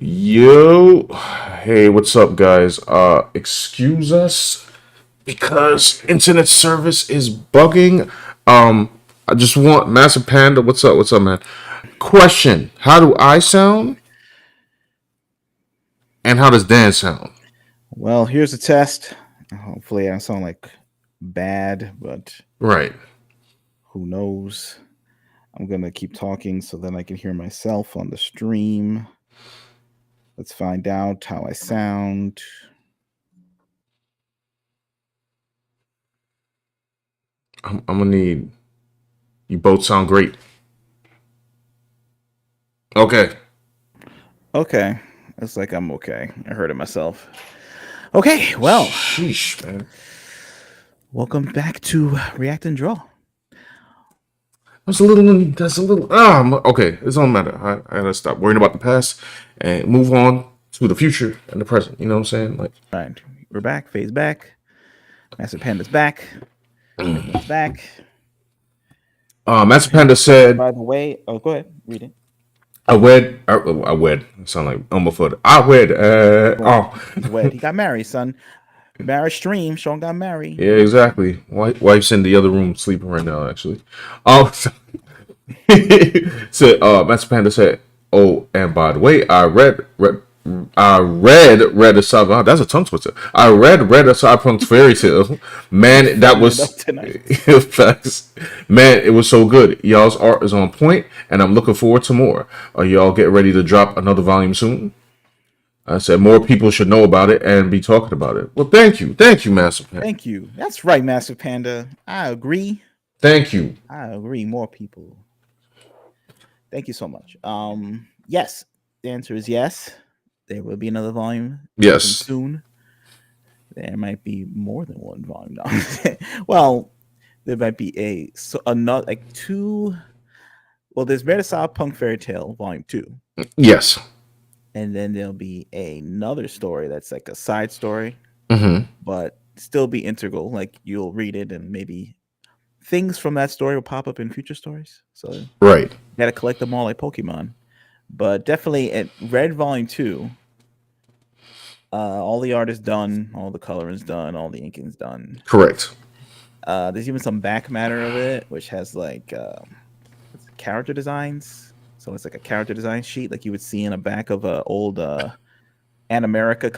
Yo, hey, what's up, guys? Excuse us because internet service is bugging. I just want Massive Panda. What's up? What's up, man? Question: how do I sound, and how does Dan sound? Well, here's a test. Hopefully, I don't sound like bad, but Right. who knows? I'm gonna keep talking so then I can hear myself on the stream. Let's find out how I sound. I'm gonna need you both sound great. Okay. Okay, looks like I'm okay. I heard it myself. Okay, well, Sheesh, man. welcome back to React and Draw. That's a little. That's a little. Okay. It don't matter. I gotta stop worrying about the past and move on to the future and the present. You know what I'm saying? Like. All right, we're back. Phase back. Master Panda's back. Everyone's back. Master Panda said, By the way, oh, go ahead, read it. I wed. I sound like Elmerfoot. I wed. Wed. He's wed. He got married, son. Marriage stream. Sean got married. Yeah, exactly. Wife's in the other room sleeping right now, actually. So, said, Master Panda said, oh, and by the way, I read a Cyberpunk. That's a tongue twister. I read a Cyberpunk Fairytale. Man, that Farming it was up tonight. facts. Man, it was so good. Y'all's art is on point, and I'm looking forward to more. Are y'all getting ready to drop another volume soon? I said more people should know about it and be talking about it. Well, thank you, Master Panda. Thank you. That's right, Master Panda. I agree. Thank you. I agree. More people. Thank you so much. Yes. The answer is yes. There will be another volume dropping Yes. soon. There might be more than one volume. No. Well, there might be another like two. Well, there's Better Cyberpunk Fairytale Volume 2. Yes. And then there'll be another story that's like a side story, Mm-hmm. but still be integral. Like you'll read it and maybe things from that story will pop up in future stories. So you Right. gotta collect them all like Pokemon. But definitely at Red Volume 2, all the art is done, all the coloring is done, all the inking is done. Correct. There's even some back matter of it, which has like character designs. So it's like a character design sheet, like you would see in a back of a old An America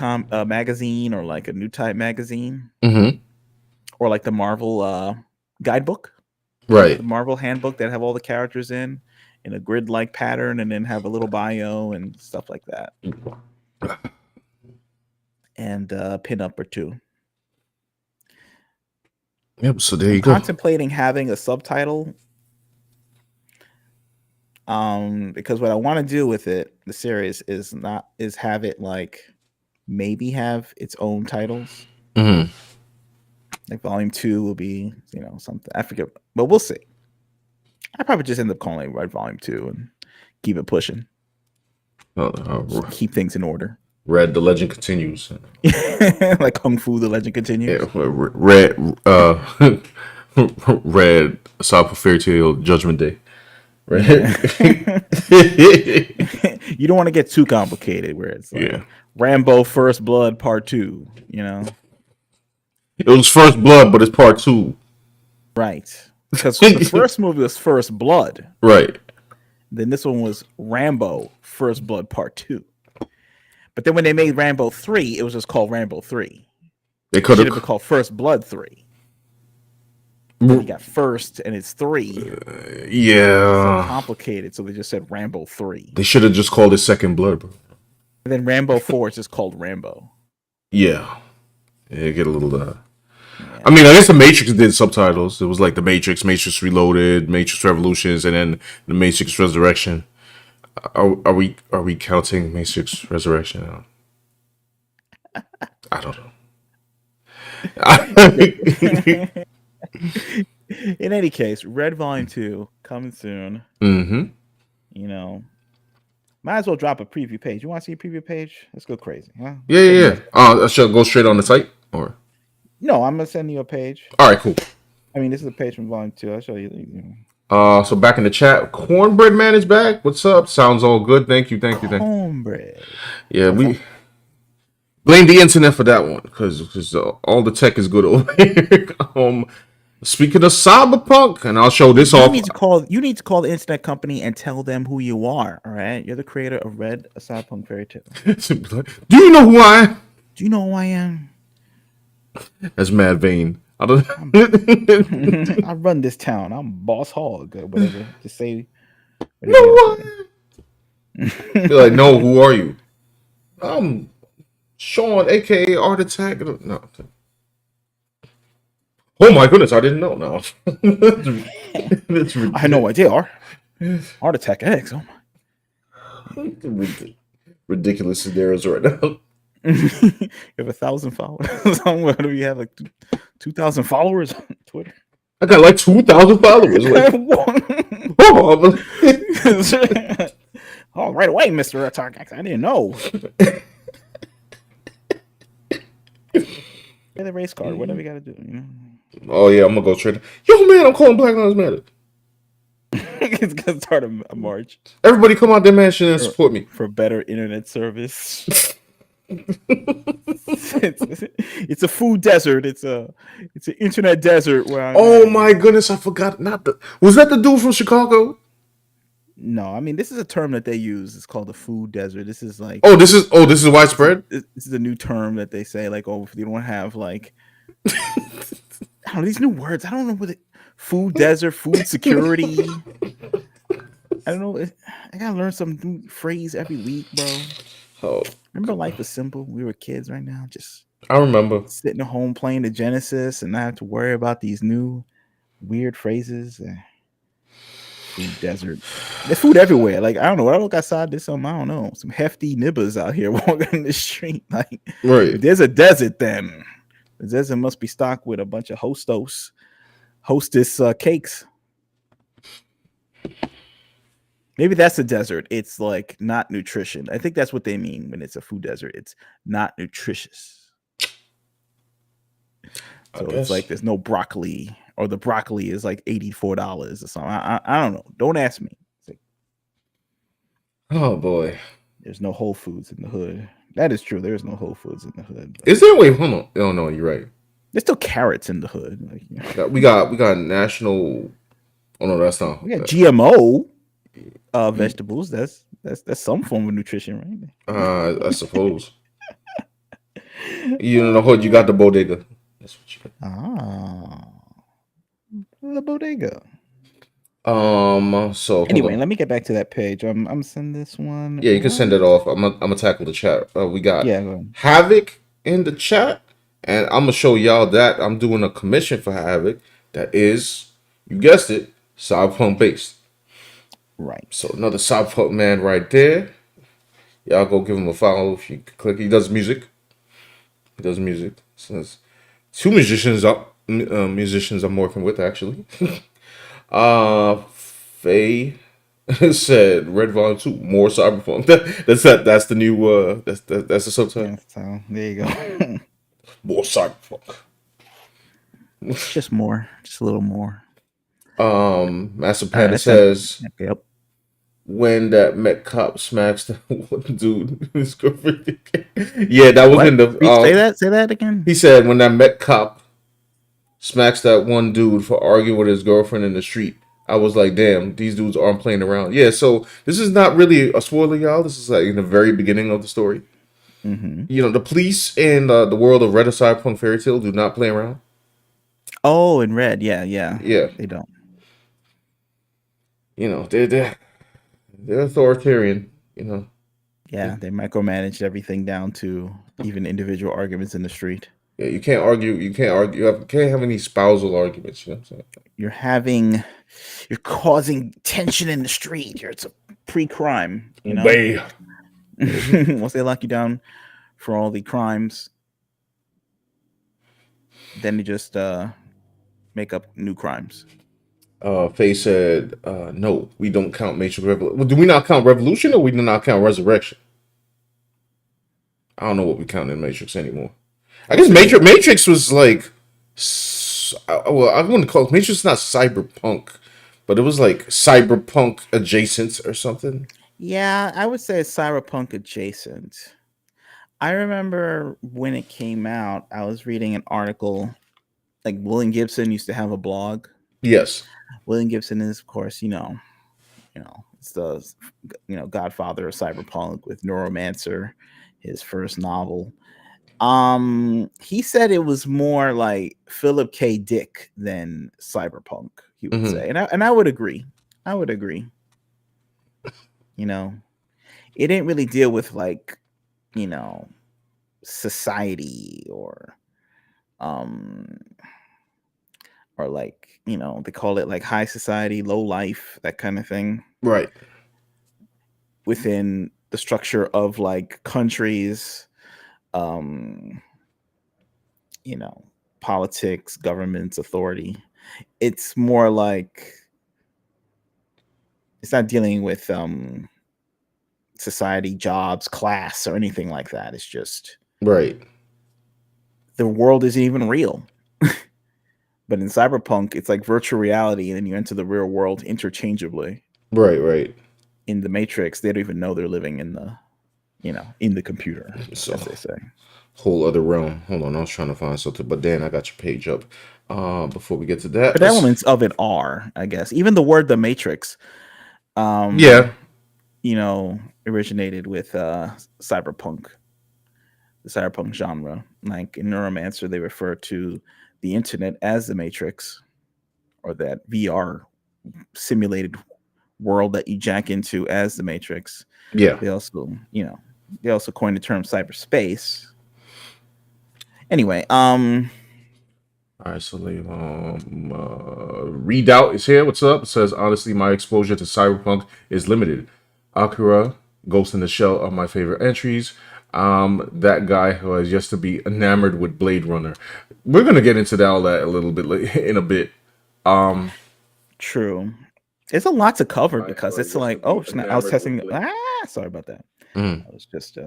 magazine, or like a New Type magazine, Mm-hmm. or like the Marvel guidebook, Right. the Marvel handbook that have all the characters in a grid like pattern, and then have a little bio and stuff like that, and pin up or two. Yep. So there I'm you go. contemplating having a subtitle, because what I want to do with it, the series, is have it like maybe have its own titles. Mm-hmm. Like volume 2 will be, something I forget, but we'll see. I probably just end up calling it Red Volume 2 and keep it pushing. Just keep things in order. Red, the legend continues. Like Kung Fu, the legend Yeah. continues. Red. Red. Cyberpunk Fairy Tale Judgment Day. Yeah. Right. You don't want to get too complicated where it's like Yeah. Rambo First Blood Part 2, you know? It was First Blood, but it's part two. Right. Because the first movie was First Blood. Right. Then this one was Rambo First Blood Part 2. But then when they made Rambo 3, it was just called Rambo 3. They It could should have been have. called First Blood 3. Then you got first and it's 3. It's so Yeah. complicated, so they just said Rambo 3. They should have just called it Second Blood, bro. And then Rambo 4 is just called Rambo. Yeah. Yeah, get a little. Yeah. I mean, I guess the Matrix did subtitles. It was like the Matrix, Matrix Reloaded, Matrix Revolutions, and then the Matrix Resurrection. Are we counting Matrix Resurrection? I don't know. In any case, Red Volume 2 coming soon. Mm-hmm. You know, might as well drop a preview page. You want to see a preview page? Let's go crazy, huh? Yeah, yeah, yeah. I should go straight on the site, or No, I'm gonna send you a page. all right, cool. I mean, this is a page from Volume 2. I'll show you. So back in the chat, Cornbread Man is back. What's up? Sounds all good. Thank you, thank you, thank you. Cornbread. Yeah, What's we up? blame the internet for that one because all the tech is good over here. Speaking of Cyberpunk, and I'll show this You off. need to call. You need to call the internet company and tell them who you are. All right, you're the creator of Red, a Cyberpunk Fairytale. Do you know who I am? Do you know who I am? That's mad vain. I don't. I run this town. I'm Boss Hog or whatever. Just say No, whatever you who I gotta am. say. You're like, no, who are you? I'm Sean, aka Art Attack. No. Oh my goodness, I didn't know. No, it's I had no idea. Heart Attack X. Oh ridiculous scenarios right now. my! You have 1,000 followers. What do we have? Like 2,000 followers on Twitter. I got like 2,000 followers. Like, Oh, right away, Mr. Attack X. I didn't know. Get the race card. Whatever we gotta do. You know. oh yeah, I'm gonna go trade. Yo man, I'm calling Black Lives Matter. It's gonna start a march Everybody come out their mansion and support me. for better internet service. It's a food desert. It's an internet desert where Oh my goodness, I forgot. Was that the dude from Chicago? No, I mean this is a term that they use. It's called the food desert. This is like This is widespread. this is a new term that they say like, oh, if you don't have like I don't know, these new words. I don't know what food desert, food security. I don't know. I gotta learn some new phrase every week, bro. Oh, Remember, life was simple. We were kids. Right now, just I remember. sitting at home playing the Genesis, and not have to worry about these new weird phrases. Food desert. There's food everywhere. Like I don't know. When I look outside, there's some I don't know. Some hefty nibbers out here walking in the street. Like Right. if there's a desert, then the desert must be stocked with a bunch of hostess cakes. Maybe that's a desert. It's like not nutrition. I think that's what they mean when it's a food desert. It's not nutritious. So it's like there's no broccoli, or the broccoli is like $84 or something. I don't know. Don't ask me. It's like, oh boy. there's no Whole Foods in the hood. That is true. There's no Whole Foods in the hood. Is there? Wait, hold on. Oh no, you're right. There's still carrots in the hood. Like, you know. We got national. Oh no, that's not. We got GMO vegetables. That's some form of nutrition, right? I suppose. You in the hood, you got the bodega. That's what you got. Ah, the bodega. So Anyway, let me get back to that page. I'm sending this one. yeah, you can send it off. I'm gonna tackle the chat. We got Yeah, go ahead. Havoc in the chat, and I'm gonna show y'all that I'm doing a commission for Havoc that is, you guessed it, Cyberpunk based. Right. So another Cyberpunk man right there. Y'all go give him a follow if you click. He does music. So there's two musicians I'm working with actually. Faye said Red Volume 2, more Cyberpunk. That's the new that's the subtitle. Yeah, so there you go. More Cyberpunk. Just more, just a little more. Master Panda says Yep. when that Met cop smacks the one dude his girlfriend. Yeah, that was What? in the Say that again. he said when that Met cop smacks that one dude for arguing with his girlfriend in the street. I was like, damn, these dudes aren't playing around. Yeah, so this is not really a spoiler, y'all. This is like in the very beginning of the story. Mm-hmm. You know, the police in the world of Red Cyberpunk Fairytale do not play around. Oh, in Red, yeah. They don't. You know, they're authoritarian. You know. Yeah, they micromanage everything down to even individual arguments in the street. Yeah, you can't argue. You can't have any spousal arguments. You know what I'm saying? You're causing tension in the street. It's a pre-crime. You know. Once they lock you down for all the crimes, then they just make up new crimes. Faye said, no, we don't count Matrix Revolution. Well, do we not count Revolution or we do not count Resurrection? I don't know what we count in Matrix anymore. I guess Matrix was like, well, I wouldn't call it Matrix. Not cyberpunk, but it was like cyberpunk adjacent or something. Yeah, I would say it's cyberpunk adjacent. I remember when it came out, I was reading an article. Like William Gibson used to have a blog. Yes. William Gibson is, of course, it's the godfather of cyberpunk with Neuromancer, his first novel. He said it was more like Philip K. Dick than cyberpunk. He would Hmm. say, and I would agree. I would agree. You know, it didn't really deal with like you know society um or like they call it like high society, low life, that kind of thing Right. within the structure of like countries, um you know politics, governments, authority. It's more like it's not dealing with society, jobs, class, or anything like that. It's just Right. the world isn't even real. But in cyberpunk, it's like virtual reality, and then you enter the real world interchangeably. Right. Right. In the Matrix, they don't even know they're living in the computer, So as they say. whole other realm. Hold on, I was trying to find something, but Dan, I got your page up. Before we get to that, But let's. elements of it are, I guess, even the word "the Matrix," Yeah. um, originated with cyberpunk, the cyberpunk genre. Like in Neuromancer, they refer to the internet as the Matrix, or that VR simulated world that you jack into as the Matrix. Yeah. They also, they also coined the term cyberspace. Anyway, All right, so Readout is here. What's up? It says, honestly, my exposure to cyberpunk is limited. Akira, Ghost in the Shell are my favorite entries. That guy who has just to be enamored with Blade Runner. We're gonna get into all that a little bit in a bit. true. It's a lot to cover Guy who because has it's just to like, be oh snap! I was enamored with testing. Blade. Sorry about that. Mm, I was just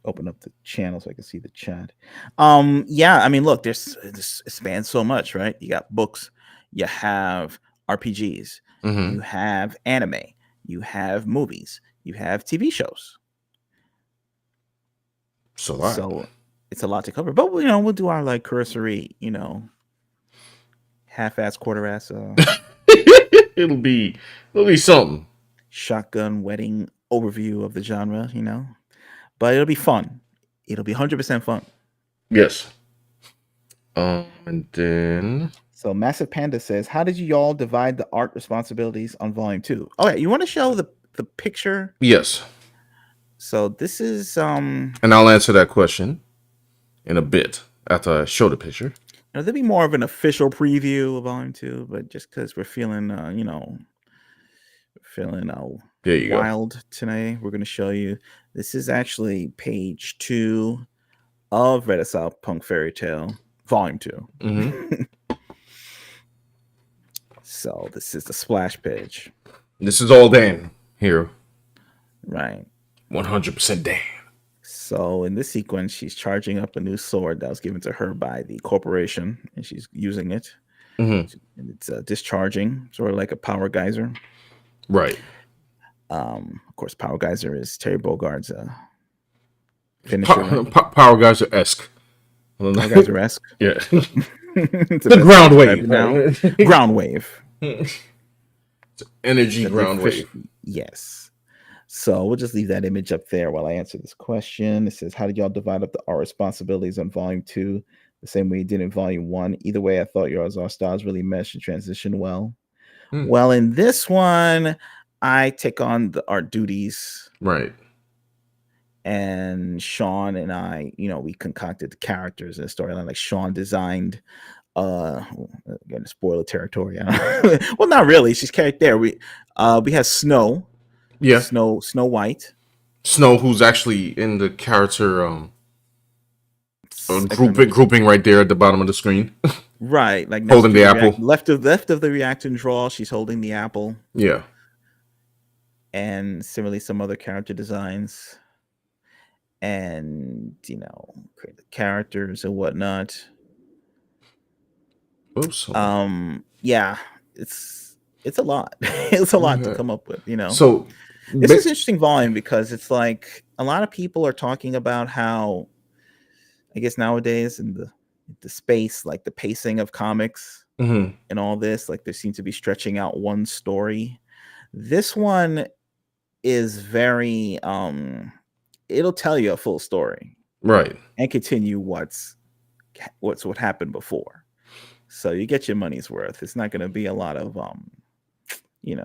open up the channel so I can see the chat. Yeah, I mean, look, this it spans so much, right? You got books, you have RPGs, you mm-hmm. have anime, you have movies, you have TV shows. It's a lot. So it's a lot to cover. But we'll do our like cursory, half-ass, quarter-ass, it'll be it'll be something. shotgun wedding overview of the genre. But it'll be fun. It'll be 100% fun. Yes. And then So Massive Panda says, "How did you all divide the art responsibilities on Volume 2?" Oh yeah, you want to show the picture? yes, So this is and I'll answer that question in a bit after I show the picture. there'll be more of an official preview of Volume 2, but just because we're feeling feeling There you go. wild today, we're gonna show you. This is actually page 2 of Cyberpunk Fairytale, Volume 2. Mm-hmm. So this is the splash page, This is all Dan here. right? 100% Dan. So in this sequence, she's charging up a new sword that was given to her by the corporation, and she's using it. Mm-hmm. And it's discharging, sort of like a power geyser. Right. Of course, power geyser is Terry Bogard's finisher, right? Power guys are esque. Power geyser esque. Yeah. It's the The best way ground to describe wave. it now. Ground wave. Energy The ground wave. Yes. So we'll just leave that image up there while I answer this question. It says, "How did y'all divide up our responsibilities on Volume 2? The same way you did in Volume 1. Either way, I thought our styles really meshed and transitioned well." Hmm. Well, in this one, I take on the art duties, Right. and Sean and I, we concocted the characters and the storyline. Like Sean designed again, spoiler territory. Well, not really. She's carried there. We have Snow, Yeah. Snow White. Snow, who's actually in the character I can remember. grouping right there at the bottom of the screen, Right, like next holding to the the apple. left of the react and draw, she's holding the apple, Yeah. and similarly some other character designs, and create the characters and whatnot. Oops. Yeah, it's it's a lot. It's a lot to Okay. come up with, you know. So, This is ba- interesting volume because it's like a lot of people are talking about how I guess nowadays in the space, like the pacing of comics mhm, and all this, like they seem to be stretching out one story. This one is very it'll tell you a full story right, and continue what happened before. So you get your money's worth. It's not going to be a lot of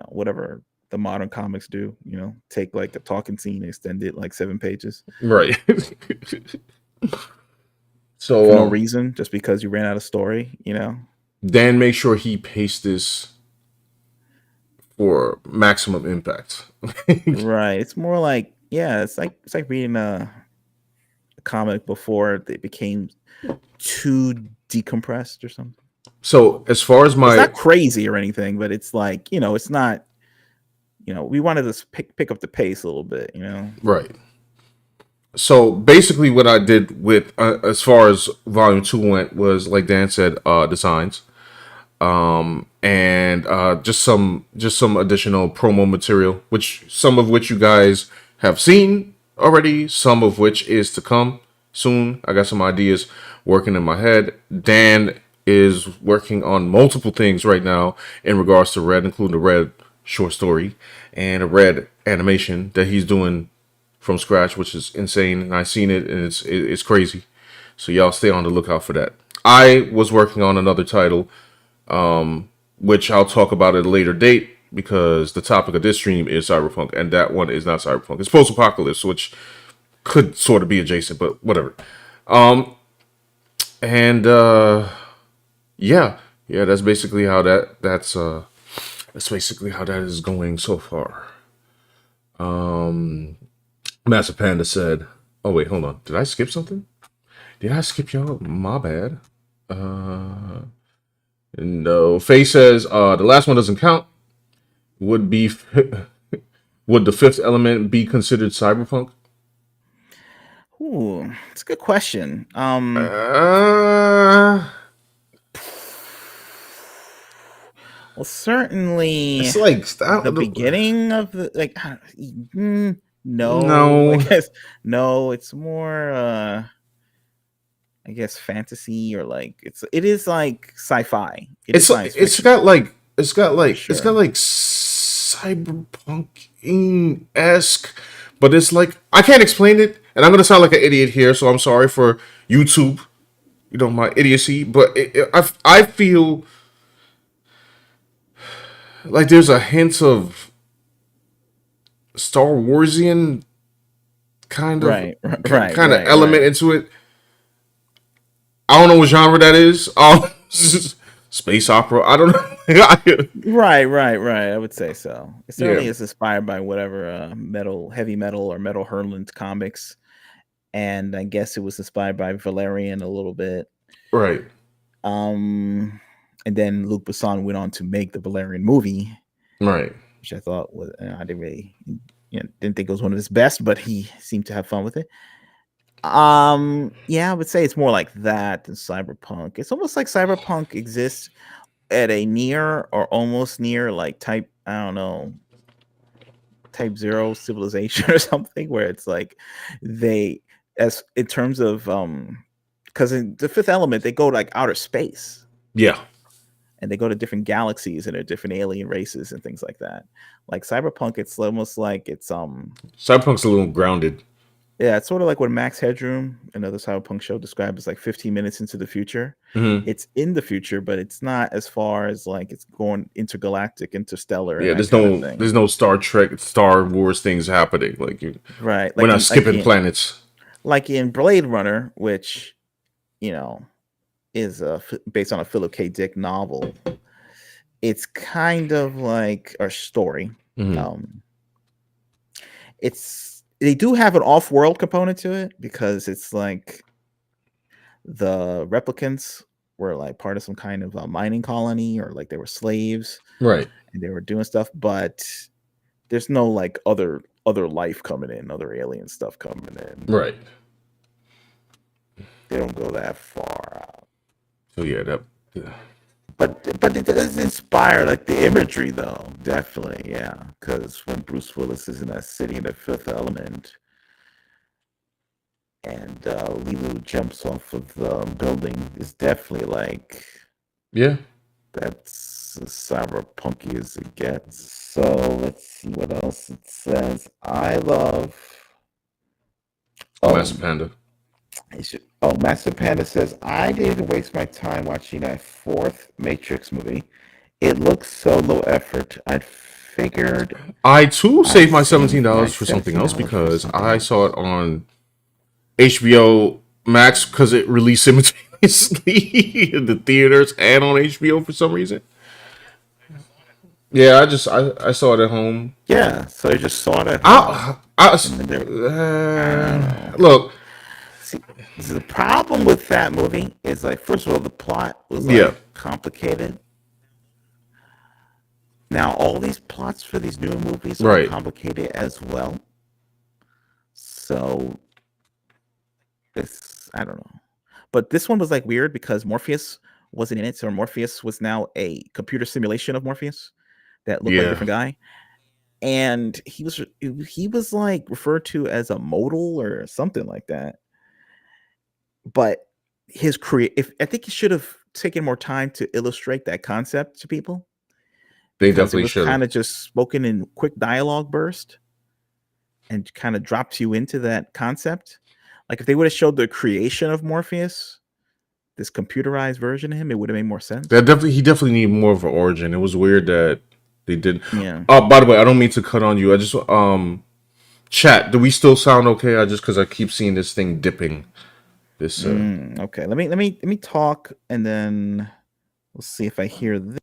whatever the modern comics do, take like a talking scene, extend it like 7 pages right. for So, no reason, just because you ran out of story. Dan, make sure he pastes this for maximum impact. Right. It's more like, yeah, it's like reading a comic before they became too decompressed or something. So, as far as It's my not crazy or anything, but it's like, it's not, we wanted to pick up the pace a little bit. right. So basically, what I did with as far as volume two went was, like Dan said, designs, and just some additional promo material, which some of which you guys have seen already, some of which is to come soon. I got some ideas working in my head. Dan is working on multiple things right now in regards to Red, including the Red short story and a Red animation that he's doing from scratch, which is insane. And I've seen it, and it's crazy. So y'all stay on the lookout for that. I was working on another title, which I'll talk about at a later date because the topic of this stream is cyberpunk, and that one is not cyberpunk. It's post-apocalypse, which could sort of be adjacent, but whatever. And yeah, yeah, that's basically how that is going so far. Massive Panda said, "Oh wait, hold on. Did I skip something? Did I skip y'all? My bad." No. Faye says, "The last one doesn't count. Would be would the fifth element be considered cyberpunk?" Ooh, it's a good question. Uh, Well, certainly it's like the beginning of the no, I no. guess no. It's more, I guess, fantasy or like it is like sci-fi. It is It's science it's fiction got like it's got for like it's got sure. like cyberpunk esque, but it's like I can't explain it, and I'm gonna sound like an idiot here, so I'm sorry for YouTube. My idiocy, but I feel like there's a hint of Star Warsian kind of Right, right, kind of right, element right. into it. I don't know what genre that is. Space opera. I don't know. Right, right, right. I would say so. It Yeah, certainly is inspired by whatever heavy metal or metal Hurlant comics, and I guess it was inspired by Valerian a little bit. right, Um, and then Luc Besson went on to make the Valerian movie, right. which I thought was I didn't really, didn't think it was one of his best, but he seemed to have fun with it. Yeah, I would say it's more like that than Cyberpunk. It's almost like Cyberpunk exists at a near or almost near like type, I don't know, type zero civilization or something, where it's like they, as in terms of because in the fifth element they go to like outer space Yeah, and they go to different galaxies and there are different alien races and things like that. Like Cyberpunk, it's almost like it's Cyberpunk's a little grounded. yeah, it's sort of like what Max Headroom, another Cyberpunk show, described as like 15 minutes into the future. Hmm. It's in the future, but it's not as far as like it's going intergalactic, interstellar, and Yeah, that there's kind of no thing. there's no Star Trek, Star Wars things happening. Right. We're Like not in like skipping in planets. like in Blade Runner, which you know is based on a Philip K. Dick novel. It's kind of like a story. Hmm. Um, they do have an off-world component to it because it's like the replicants were like part of some kind of a mining colony or like they were slaves Right, and they were doing stuff, but there's no like other life coming in, other alien stuff coming in. right. They don't go that far out. So yeah, that. Yeah. but it does inspire like the imagery though, definitely, yeah. Because when Bruce Willis is in that city in the Fifth Element, and Lilu jumps off of the building, it's definitely like Yeah, that's as cyberpunky as it gets. So let's see what else it says. I love. Oh, Master Panda. Master Panda says I didn't waste my time watching that fourth Matrix movie. It looks so low effort. I figured I too I'd saved my save my $17 for something else $17 for because something I saw it else. on HBO Max because it released simultaneously in the theaters and on HBO for some reason. Yeah, I saw it at home. Yeah, so I just saw it at home, I and then I don't know. look, See, the problem with that movie is like, first of all, the plot was yeah, like complicated. Now, all these plots for these new movies are right. complicated as well. So this, I don't know. But this one was like weird because Morpheus wasn't in it. So Morpheus was now a computer simulation of Morpheus that looked like a Yeah, different guy. And he was like referred to as a modal or something like that. But his if I think he should have taken more time to illustrate that concept to people they because it definitely was should kind have. of just spoken in quick dialogue burst and kind of drops you into that concept. Like if they would have showed the creation of Morpheus, this computerized version of him, it would have made more sense. He definitely need more of an origin. It was weird that they did. Yeah. Oh, by the way, I don't mean to cut on you. I just chat. Do we still sound okay? I just because I keep seeing this thing dipping. This Okay. Let me talk and then we'll see if I hear this.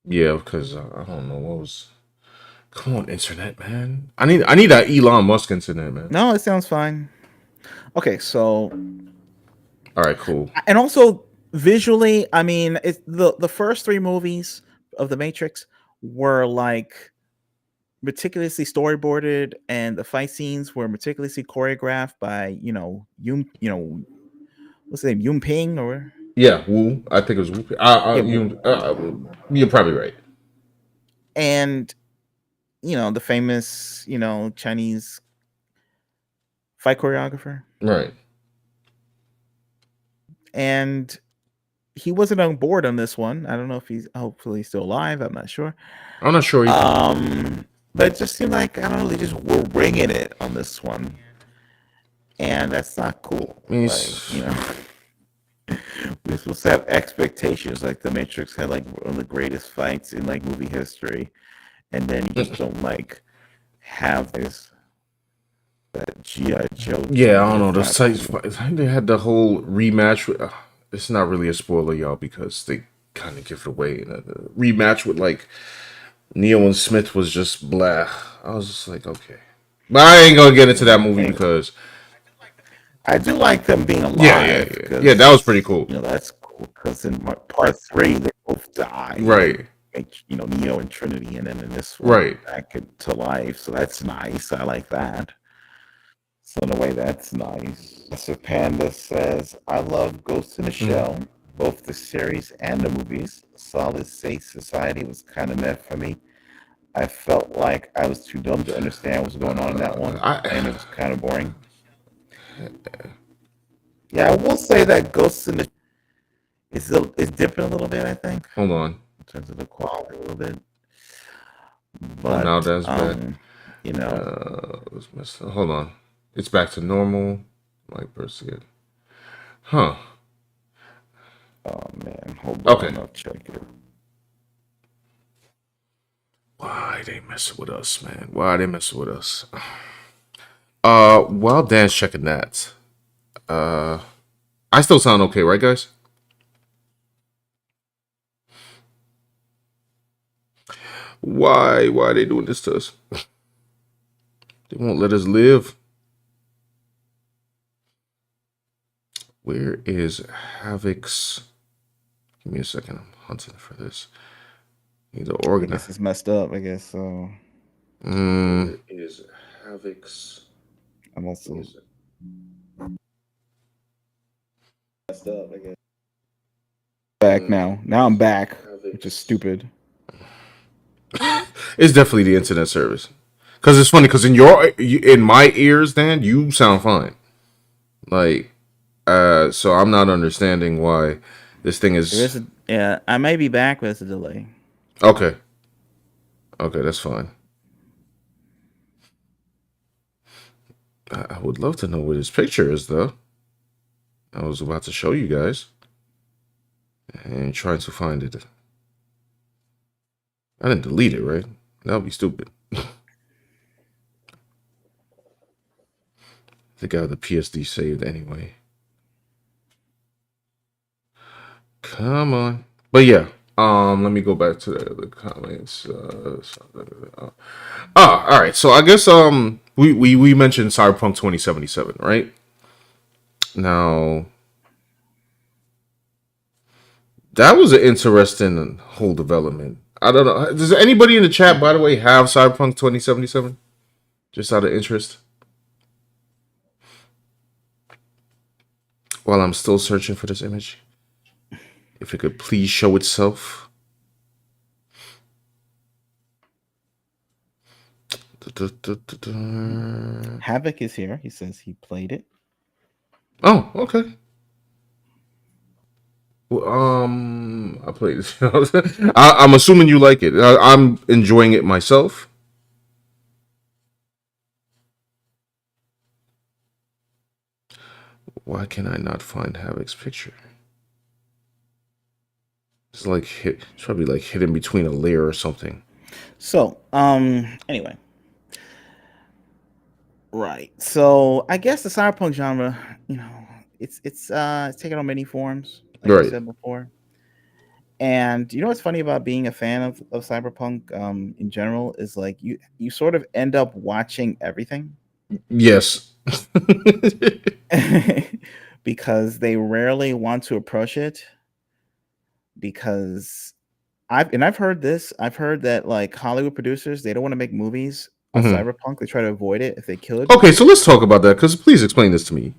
yeah, because I don't know what was. Come on, internet, man. I need that Elon Musk internet, man. No, it sounds fine. Okay, so All right, cool. and also visually, I mean, it's the first three movies of the Matrix were like meticulously storyboarded, and the fight scenes were meticulously choreographed by what's his name, Yun Ping or Yeah, Wu. I think it was Wu. yeah, You're probably right. and the famous Chinese fight choreographer, Right. and he wasn't on board on this one. I don't know if he's hopefully still alive. I'm not sure. I'm not sure either. But it just seemed like I don't know. They just were winging it on this one, and that's not cool. I mean, Like we're supposed to have expectations. Like the Matrix had like one of the greatest fights in like movie history, and then you just don't like have this that GI Joe yeah, I don't thing. know. It's The not sites, cool. they had the whole rematch. It's not really a spoiler, y'all, because they kind of give it away. The rematch with like Neo and Smith was just blah. I was just like, okay, but I ain't gonna get into that movie Anyway, because I do like them being alive yeah. That was pretty because cool. that's cool. Because in part three, they both die, and they Right, make Neo and Trinity, and then in this one, right. back into life. So that's nice. I like that. So in a way, that's nice. Mr. Panda says, "I love Ghost in the Mm. Shell, both the series and the movies. Solid State Society was kind of meh for me. I felt like I was too dumb to understand what's going on in that one, and it I was kind of boring." Yeah, I will say that Ghost in the is dipping a little bit, I think, hold on. in terms of the quality a little bit. Oh, now But that's bad. you know, Let's hold on. It's back to normal. Like burst again. Huh. oh man, hold Okay. on, I'll check it. Why they messing with us, man? Why they messing with us? While Dan's checking that, I still sound okay, right, guys? Why are they doing this to us? They won't let us live. Where is Havoc's? Give me a second. I'm hunting for this. Need to I organize. guess it's messed up. I guess so. Where is Havoc's? I'm also Back now. Now I'm back, which is stupid. It's definitely the internet service. Because it's funny, because in my ears, Dan, you sound fine. Like, so I'm not understanding why this thing There is is a yeah. I may be back, but it's a delay. okay. Okay, that's fine. I would love to know what his picture is, though. I was about to show you guys and trying to find it. I didn't delete it, right? That would be stupid. The guy with the PSD saved anyway. Come on. But yeah, let me go back to the comments. All right. So I guess we mentioned Cyberpunk 2077, right? Now that was an interesting whole development. I don't know. Does anybody in the chat, by the way, have Cyberpunk 2077? Just out of interest. While I'm still searching for this image, if it could please show itself. Havoc is here. He says he played it. Oh, okay. Well, I played this. I'm assuming you like it. I'm enjoying it myself. Why can I not find Havoc's picture? It's like it's probably like hidden between a layer or something. So, anyway. Right. So I guess the cyberpunk genre, it's taken on many forms, like you Right. said before. And you know what's funny about being a fan of cyberpunk in general is like you sort of end up watching everything Yes. because they rarely want to approach it because I've heard this. I've heard that like Hollywood producers, they don't want to make movies on hmm cyberpunk. They try to avoid it if they could. Okay, so let's talk about that because please explain this to me.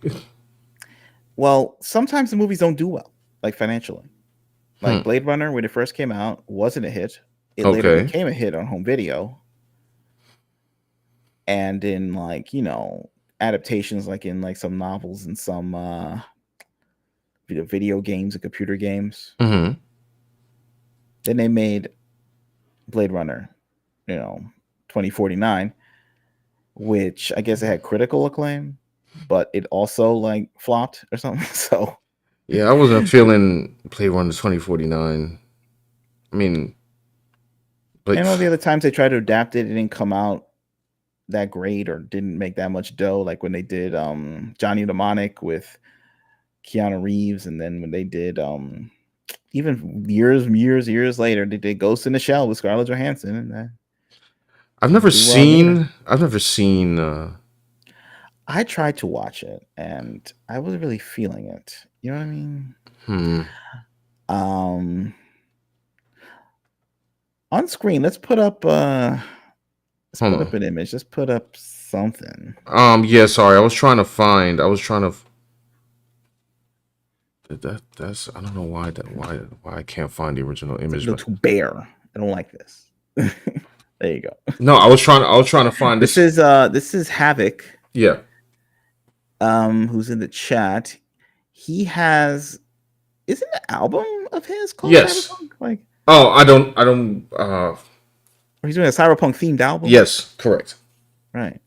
Well, sometimes the movies don't do well, like financially. Like Hmm. Blade Runner, when it first came out, wasn't a hit. It later Okay. became a hit on home video. And in adaptations, like in like some novels and some video games and computer games. hmm Then they made Blade Runner, 2049, which I guess it had critical acclaim, but it also like flopped or something. So Yeah, I wasn't feeling Blade Runner 2049. I mean, like, and all the other times they tried to adapt it, it didn't come out that great or didn't make that much dough. Like when they did Johnny Mnemonic with Keanu Reeves, and then when they did even years later, they did Ghost in the Shell with Scarlett Johansson, and that I've didn't never do well neither. seen. I've never seen. I tried to watch it and I wasn't really feeling it. You know what I mean? Hmm. On screen, let's put up an image. Let's put up something. Yeah. Sorry, I was trying to find. I was trying to. That's. I don't know why why I can't find the original It's image. a little too bare. I don't like this. There you go. No, I was trying. I was trying to find this. This is Havoc. Yeah. Who's in the chat? He has. Is it an album of his called Yes. Cyberpunk? Like, Oh, I don't. or he's doing a Cyberpunk themed album. Yes, correct. Right.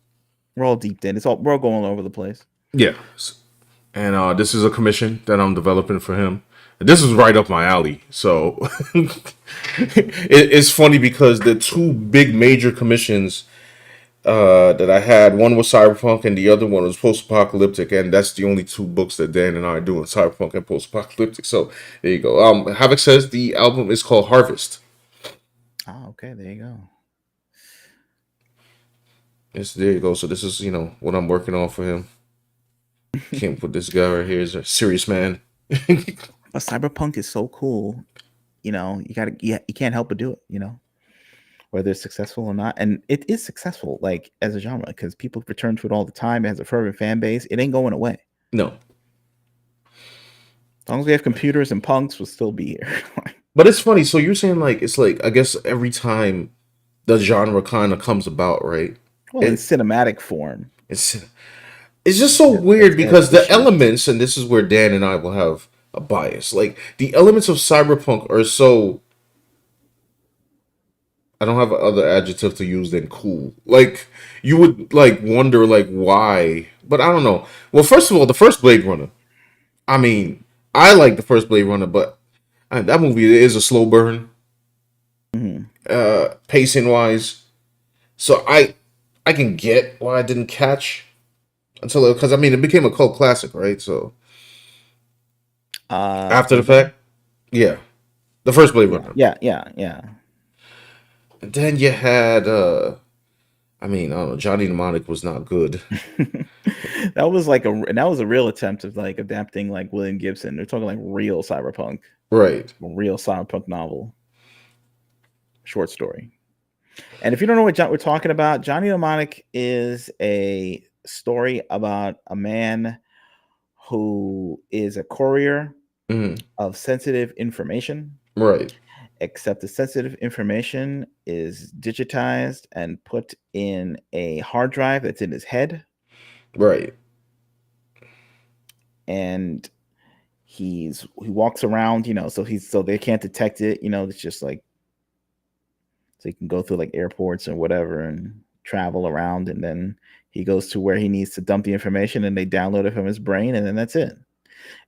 We're all deep in. We're all going all over the place. Yeah. And this is a commission that I'm developing for him. This is right up my alley. So it's funny because the two big major commissions that I had, one was Cyberpunk and the other one was post-apocalyptic, and that's the only two books that Dan and I are doing, Cyberpunk and post-apocalyptic. So there you go. Havoc says the album is called Harvest. Oh, okay. There you go. There you go. So this is what I'm working on for him. Can't put this guy right here is a serious man. But Cyberpunk is so cool. You can't help but do it. Whether it's successful or not, and it is successful, like as a genre, because people return to it all the time. It has a fervent fan base. It ain't going away. No. As long as we have computers and punks, we'll still be here. But it's funny. So you're saying like it's like I guess every time the genre kind of comes about, right? Well, in It cinematic form, it's it's just so weird it has because the issues. elements, and this is where Dan and I will have a bias. Like the elements of cyberpunk are so, I don't have other adjective to use than cool. Like you would like wonder like why, but I don't know. Well, first of all, the first Blade Runner. I mean, I like the first Blade Runner, but that movie is a slow burn, Mhm. pacing wise. So I can get why I didn't catch until, because I mean it became a cult classic, right? So after the Blade Runner. fact, yeah, the first Blade Yeah, Runner. yeah, yeah, yeah. And then you had I mean, I don't know, Johnny Mnemonic was not good. That was like and that was a real attempt of like adapting like William Gibson. They're talking like real cyberpunk, Right. a real cyberpunk novel, short story. And if you don't know what we're talking about, Johnny Mnemonic is a story about a man who is a courier Hmm. of sensitive information, Right. except the sensitive information is digitized and put in a hard drive that's in his head. Right. And he walks around, so they can't detect it, it's just like, so he can go through like airports and whatever and travel around, and then he goes to where he needs to dump the information and they download it from his brain, and then that's it.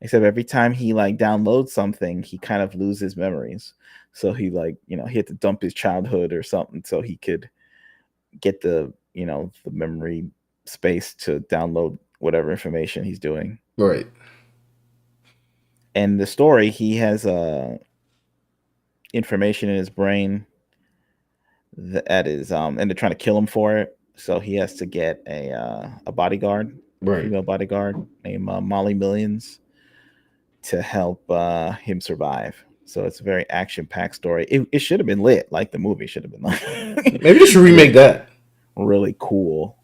Except every time he like downloads something, he kind of loses memories. So he like, he had to dump his childhood or something so he could get the memory space to download whatever information he's doing. Right. And the story, he has information in his brain that is and they're trying to kill him for it. So he has to get a bodyguard, a Right. female bodyguard named Molly Millions, to help him survive. So it's a very action-packed story. It should have been lit, like the movie should have been like Maybe they should remake really, that. really cool,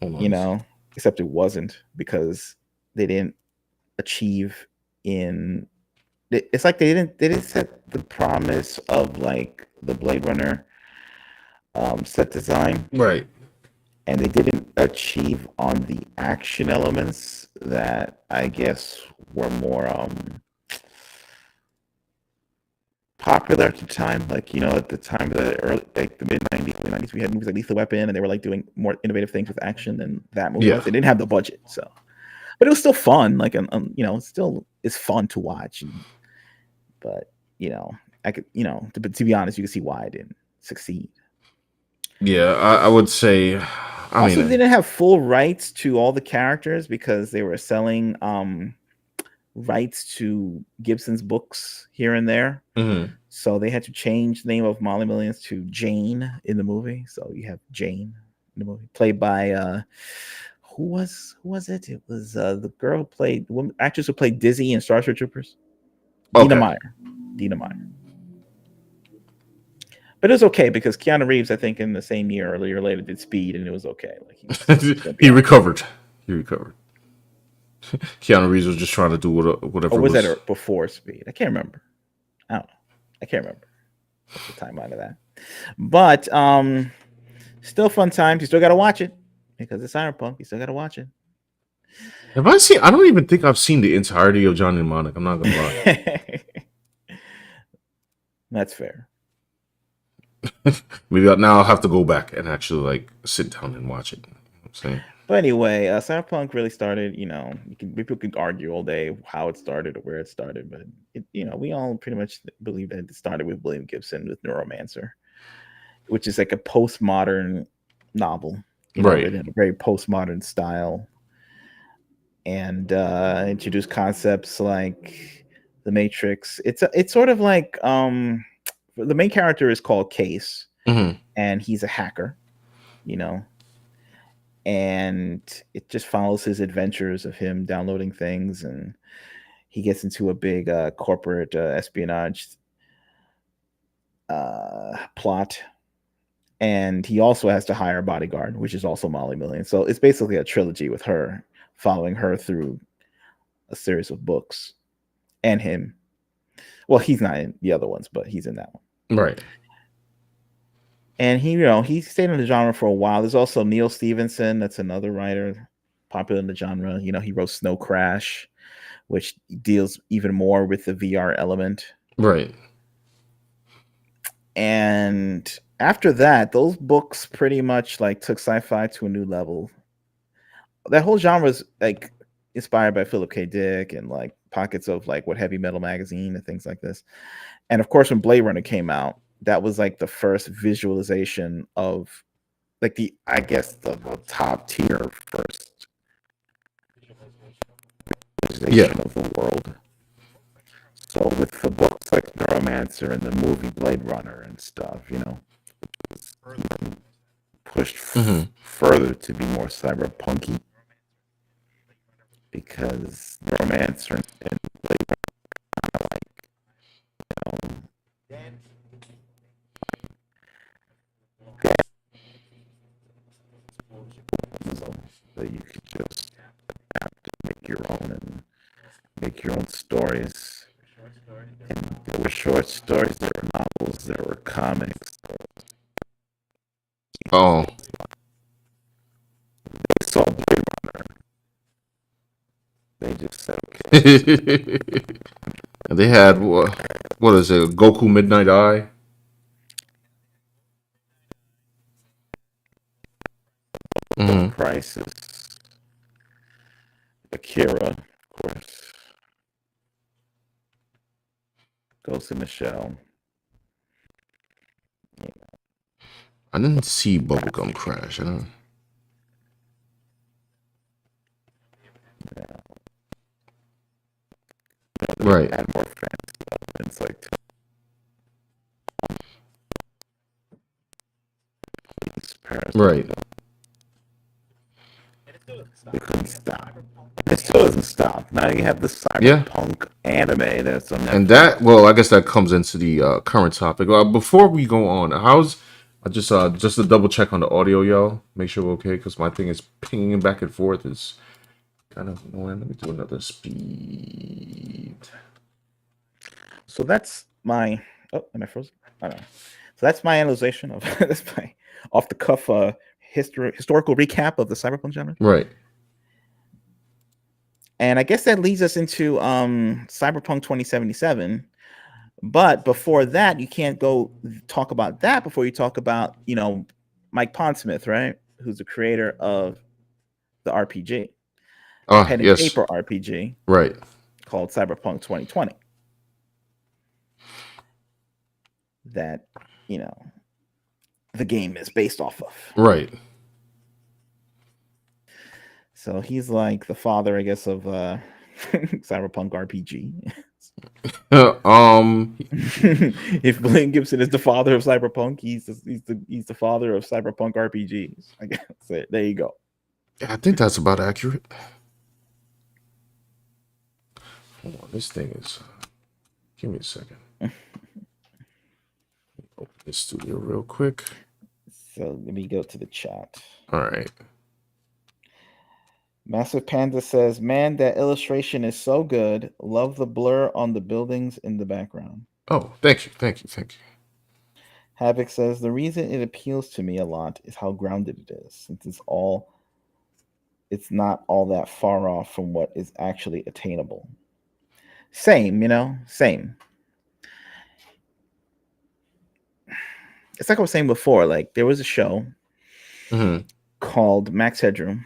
Hold on. except it wasn't because they didn't achieve in it's like they didn't set the promise of like the Blade Runner set design, Right. and they didn't achieve on the action elements that I guess were more popular at the time. Like, at the time of the early, like the mid '90s, early '90s, we had movies like Lethal Weapon, and they were like doing more innovative things with action than that movie was. Yeah. They didn't have the budget, so, but it was still fun. Like, it still is fun to watch. But I could, but to be honest, you can see why I didn't succeed. Yeah. I would say. I Also, they mean. didn't have full rights to all the characters because they were selling rights to Gibson's books here and there. Mhm. So they had to change the name of Molly Millions to Jane in the movie. So you have Jane in the movie, played by who was it? It was the girl who played the woman, actress who played Dizzy in Starship Troopers, Dina Okay. Meyer. Dina Meyer. But it was okay because Keanu Reeves, I think, in the same year or year later, did Speed, and it was okay. Like he's gonna be He all right. recovered. He recovered. Keanu Reeves was just trying to do whatever Or was was. that before Speed? I can't remember. I don't know. I can't remember the timeline of that. But still fun times. You still got to watch it because it's Cyberpunk. You still got to watch it. Have I seen? I don't even think I've seen the entirety of Johnny Mnemonic. I'm not gonna lie. That's fair. Maybe now I'll have to go back and actually like sit down and watch it. You know what I'm saying. But anyway, Cyberpunk really started. People can argue all day how it started or where it started, but we all pretty much believe that it started with William Gibson with Neuromancer, which is like a postmodern novel, Right. written in a very postmodern style, and introduce concepts like the Matrix. It's sort of like the main character is called Case, Hmm. and he's a hacker, you know, and it just follows his adventures of him downloading things, and he gets into a big corporate espionage plot, and he also has to hire a bodyguard, which is also Molly Million. So it's basically a trilogy with her, following her through a series of books. and him. Well, he's not in the other ones, but he's in that one. Right. And he stayed in the genre for a while. There's also Neil Stevenson, that's another writer popular in the genre. He wrote Snow Crash, which deals even more with the VR element. Right. And after that, those books pretty much like took sci-fi to a new level. That whole genre is like inspired by Philip K. Dick and like pockets of like what Heavy Metal magazine and things like this. And of course, when Blade Runner came out, that was like the first visualization of like I guess the top tier first visualization of the world. So with the books like Neuromancer and the movie Blade Runner and stuff, pushed further to be more cyberpunky, because Neuromancer and Blade Runner are like, so you could just adapt and make your own and make your own stories. And there were short stories, there were novels, there were comics. Oh. They saw Blade Runner. They just said, okay. And they had what is it? Goku Midnight Eye. Crisis. Akira, of course. Ghost in the Shell. I didn't see Bubblegum Crash. I don't. Yeah. Right. Add more fantasy elements like Paris. Right. They couldn't stop. It still doesn't stop. Now you have the cyberpunk anime that's on Netflix. And that, well, I guess that comes into the current topic. Before we go on, how's just to double check on the audio, y'all. Make sure we're okay, because my thing is pinging back and forth. It's kind of annoying. Let me do another speed. So that's my. Oh, am I frozen? I don't know. So that's my analyzation of that's my off the cuff historical recap of the cyberpunk genre. Right. And I guess that leads us into Cyberpunk 2077. But before that, you can't go talk about that before you talk about, Mike Pondsmith, right? Who's the creator of the RPG, pen and paper RPG, right? Called Cyberpunk 2020. That, the game is based off of. Right. So he's like the father, I guess, of Cyberpunk RPG. If Blaine Gibson is the father of Cyberpunk, he's the father of Cyberpunk RPGs. I guess there you go. I think that's about accurate. Hold on, this thing is. Give me a second. Open the studio real quick. So let me go to the chat. All right. Massive Panda says, "Man, that illustration is so good. Love the blur on the buildings in the background." Oh, thank you. Havoc says, "The reason it appeals to me a lot is how grounded it is, since it's not all that far off from what is actually attainable." Same. It's like I was saying before, like there was a show called Max Headroom,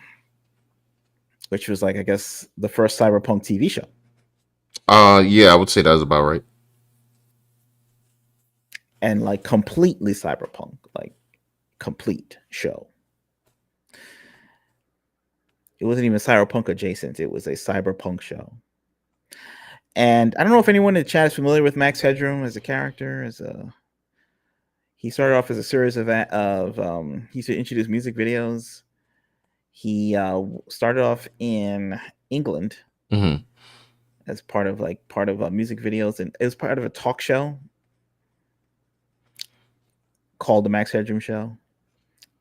which was like, I guess, the first cyberpunk TV show. Yeah, I would say that's about right. And like completely cyberpunk, like complete show. It wasn't even cyberpunk adjacent. It was a cyberpunk show. And I don't know if anyone in the chat is familiar with Max Headroom as a character. He started off as a series of he used to introduce music videos. He started off in England as part of music videos, and it was part of a talk show called the Max Headroom Show,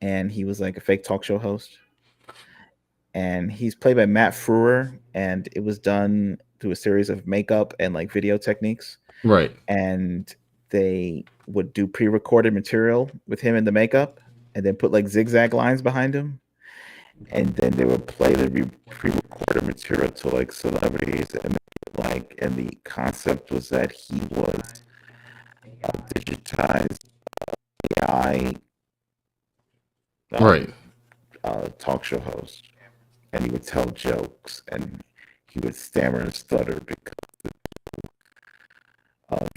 and he was like a fake talk show host. and he's played by Matt Frewer, and it was done through a series of makeup and like video techniques. Right. And they would do pre-recorded material with him in the makeup, and then put like zigzag lines behind him, and then they would play the pre-recorded material to like celebrities, and the concept was that he was a digitized AI Right. talk show host, and he would tell jokes, and he would stammer and stutter because uh,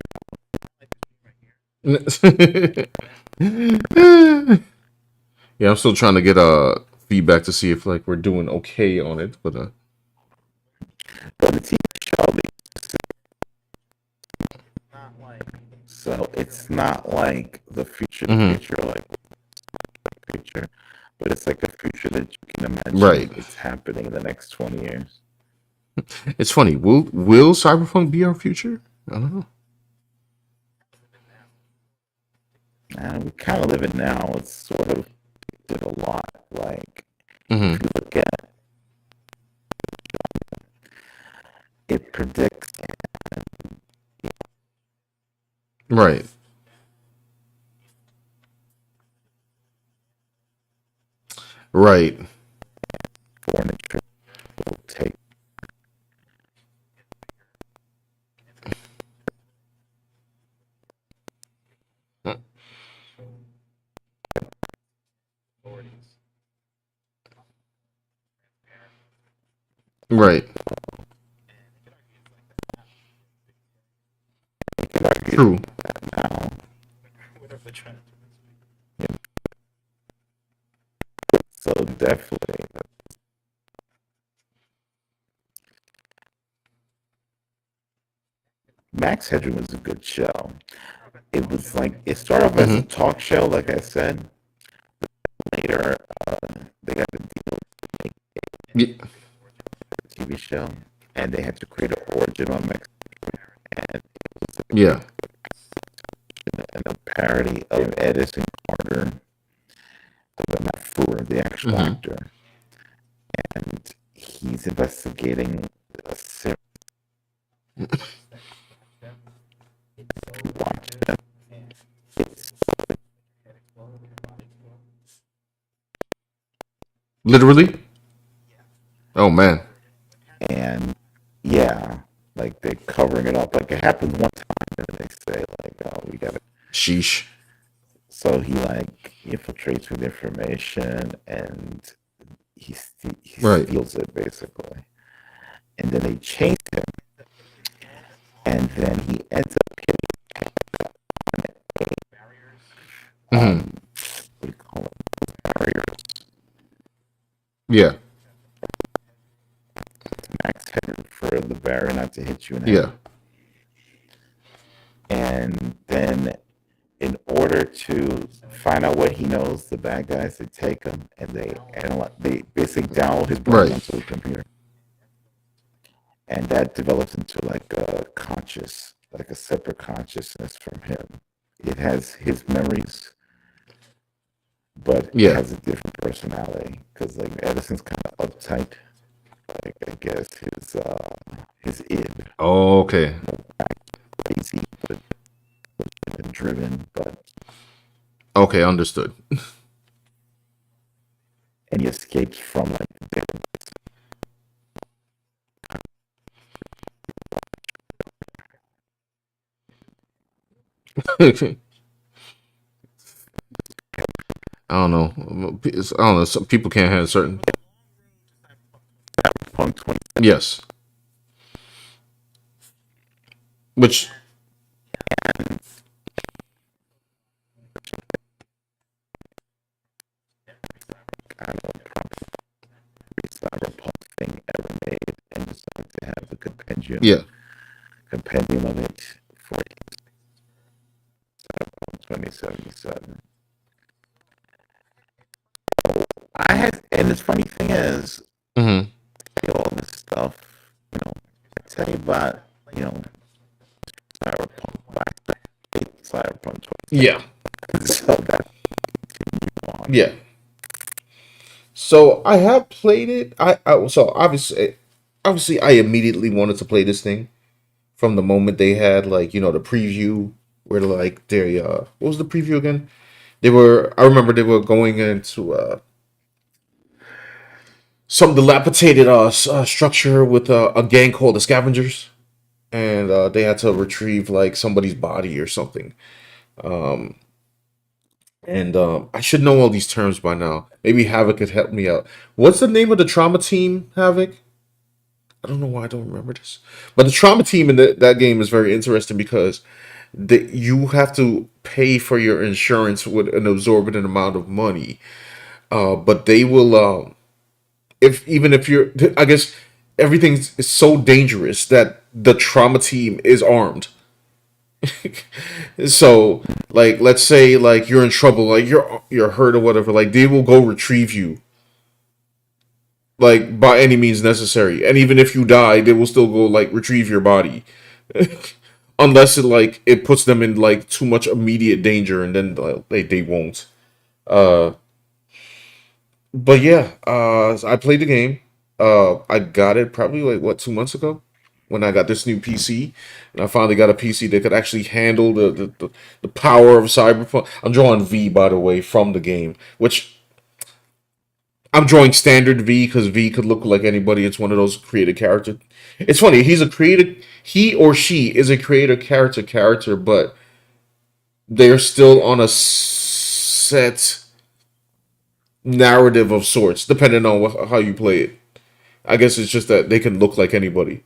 Yeah, I'm still trying to get feedback to see if like we're doing okay on it, but but the TV show. So it's not like the future, like the future, but it's like a future that you can imagine right. it's happening in the next 20 years. It's funny. Will Cyberpunk be our future? I don't know. We kind of live it now. It's sort of did a lot. Like if Mm-hmm. you look at it, predicts Right. Right. furniture will take. Right. You can argue True. that now. So definitely. Max Headroom was a good show. It was like it started off as a talk show, like I said. Later, they got the deal to make a TV show, and they had to create an origin on Mexico, and it was Yeah. and a parody of Edison Carter, not Frewer, the actual actor, and he's investigating a series. Watch them. It's Literally. Oh man. and yeah, like they're covering it up. Like it happens one time, and then they say like, "Oh, we got it." Sheesh. So he like infiltrates with information, and he Right. steals it basically, and then they chase him, and then he ends up hitting what do you call it? Barriers. Yeah. Max headed for the barrier not to hit you in the Yeah. head. And then in order to find out what he knows, the bad guys, they take him and they basically download his brain Right. onto the computer. And that develops into like a separate consciousness from him. It has his memories, but it has a different personality because like Edison's kind of uptight. Like I guess his id. Oh, okay. Crazy, but driven, but Okay, understood. and he escapes from like the I don't know. I don't know. Some people can't have certain. Cyberpunk 20. Yes. Which. Kind of probably cyberpunk thing ever made, and decided to have a compendium of it for Cyberpunk 2077. And the funny thing is, all this stuff, I tell you about, Cyberpunk, Cyberpunk 2077. Yeah. So that Yeah. So I have played it. So obviously I immediately wanted to play this thing from the moment they had like the preview where like they what was the preview again? I remember they were going into some dilapidated structure with a gang called the Scavengers, and they had to retrieve like somebody's body or something. And I should know all these terms by now. Maybe Havoc could help me out. What's the name of the trauma team, Havoc? I don't know why I don't remember this. But the trauma team in that game is very interesting because you have to pay for your insurance with an absorbent amount of money. But they will, if even if you're, I guess everything is so dangerous that the trauma team is armed. So, like, let's say like you're in trouble, like you're hurt or whatever, like they will go retrieve you, like by any means necessary. And even if you die, they will still go like retrieve your body, unless it puts them in like too much immediate danger, and then they won't. Uh, but yeah, I played the game. I got it probably like what 2 months ago when I got this new PC, and I finally got a PC that could actually handle the power of Cyberpunk. I'm drawing V by the way from the game, which I'm drawing standard V because V could look like anybody. It's one of those created character. It's funny. He's a created. He or she is a creator character, but they're still on a set narrative of sorts, depending on how you play it. I guess it's just that they can look like anybody.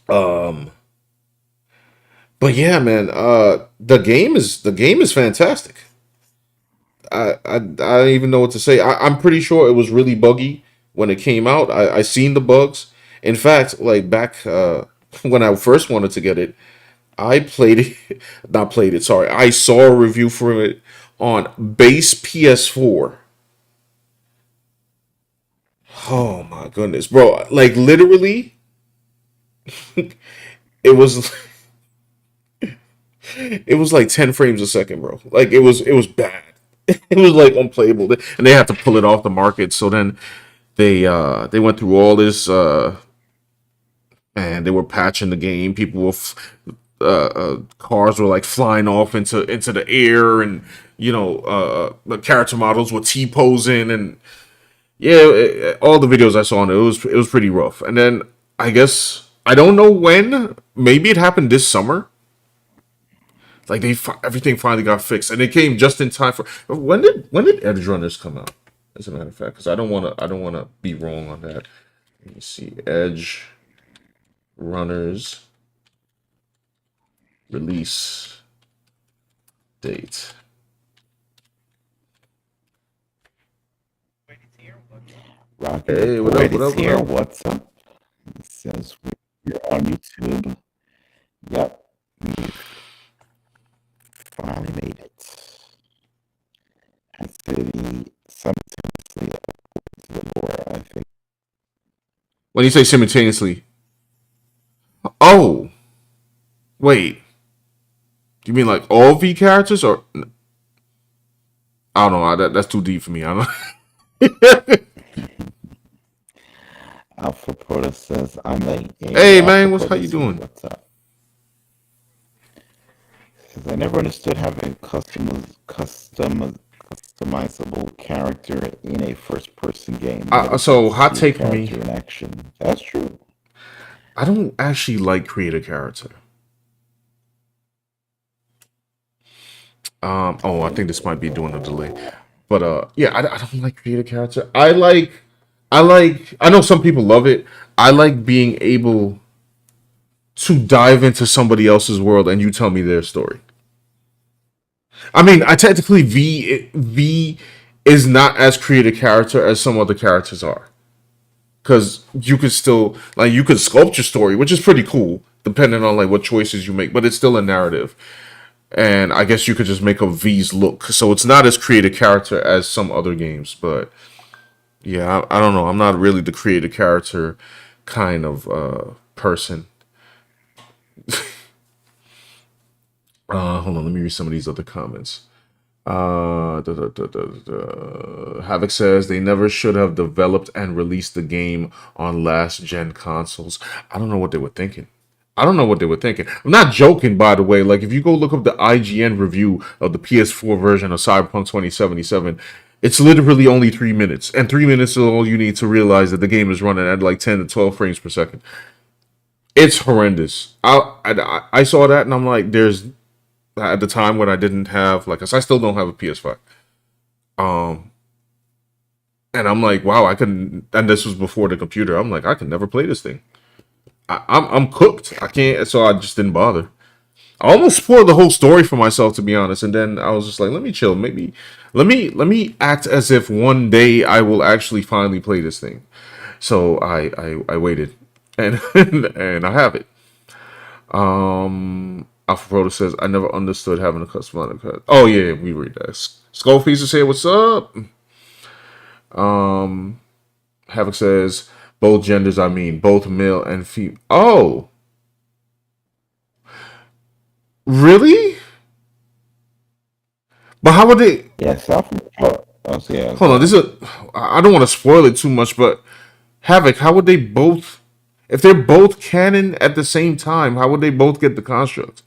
Um, but yeah, man. The game is fantastic. I don't even know what to say. I'm pretty sure it was really buggy when it came out. I seen the bugs. In fact, like back when I first wanted to get it, I played it, not played it. Sorry, I saw a review for it on base PS4. Oh my goodness, bro! Like literally, it was it was like 10 frames a second, bro. Like it was bad. It was like unplayable, and they had to pull it off the market. So then they went through all this and they were patching the game. People were cars were like flying off into the air, and the character models were T posing, and yeah, all the videos I saw on it was pretty rough. And then I guess I don't know when. Maybe it happened this summer. Like everything finally got fixed, and it came just in time for when did Edge Runners come out? As a matter of fact, because I don't wanna be wrong on that. Let me see, Edge Runners release date. Rocky the Hey, what up? Poet What is up? What here. up? What's up? It says we're on YouTube. Yep, we finally made it. And City simultaneously to the lore, I think. When you say simultaneously, oh wait, you mean like all V characters, or I don't know. That's too deep for me. I don't. Alpha Proto says I'm late. Hey, Hey Alpha man, how you Proto's here. doing? What's up? Says I never understood having a customizable character in a first-person game. Never got So to hot see a take for me. character in action. That's true. I don't actually like create a character. Oh, I think this might be doing a delay. But yeah, I don't like create a character. I know some people love it. I like being able to dive into somebody else's world and you tell me their story. I mean, I technically V is not as create a character as some other characters are. Because you could still like you could sculpt your story, which is pretty cool, depending on like what choices you make. But it's still a narrative, and I guess you could just make a V's look. So it's not as create a character as some other games. But yeah, I don't know. I'm not really the create a character kind of person. Hold on, let me read some of these other comments. Havoc says they never should have developed and released the game on last gen consoles. I don't know what they were thinking. I don't know what they were thinking. I'm not joking, by the way. Like, if you go look up the IGN review of the PS4 version of Cyberpunk 2077, it's literally only 3 minutes. And 3 minutes is all you need to realize that the game is running at like 10 to 12 frames per second. It's horrendous. I saw that and I'm like, there's at the time when I didn't have like I still don't have a PS5. Um, and I'm like, wow, I couldn't. And this was before the computer. I'm like, I can never play this thing. I'm cooked. I can't. So I just didn't bother. I almost spoiled the whole story for myself, to be honest. And then I was just like, let me chill. Maybe let me act as if one day I will actually finally play this thing. So I waited, and and I have it. Alpha Proto says I never understood having a custom cut. Oh yeah, we read that. Skullface is here. What's up? Um, Havoc says both genders. I mean both male and female. Oh, really? But how would they? Yes, Alpha Pro. Oh, so yeah, Hold go on. This ahead. is. I don't want to spoil it too much, but Havoc. How would they both? If they're both canon at the same time, how would they both get the construct?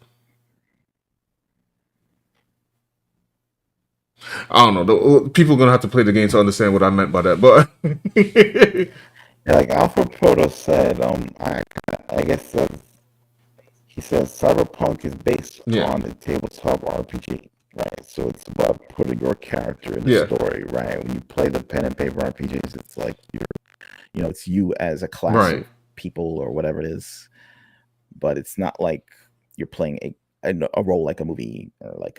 I don't know. People are gonna have to play the game to understand what I meant by that. But Yeah, like Alpha Proto said, I guess he says Cyberpunk is based yeah, on a tabletop RPG, right? So it's about putting your character in the yeah, story, right? When you play the pen and paper RPGs, it's like It's you as a class right. of people or whatever it is, but it's not like you're playing a role like a movie or like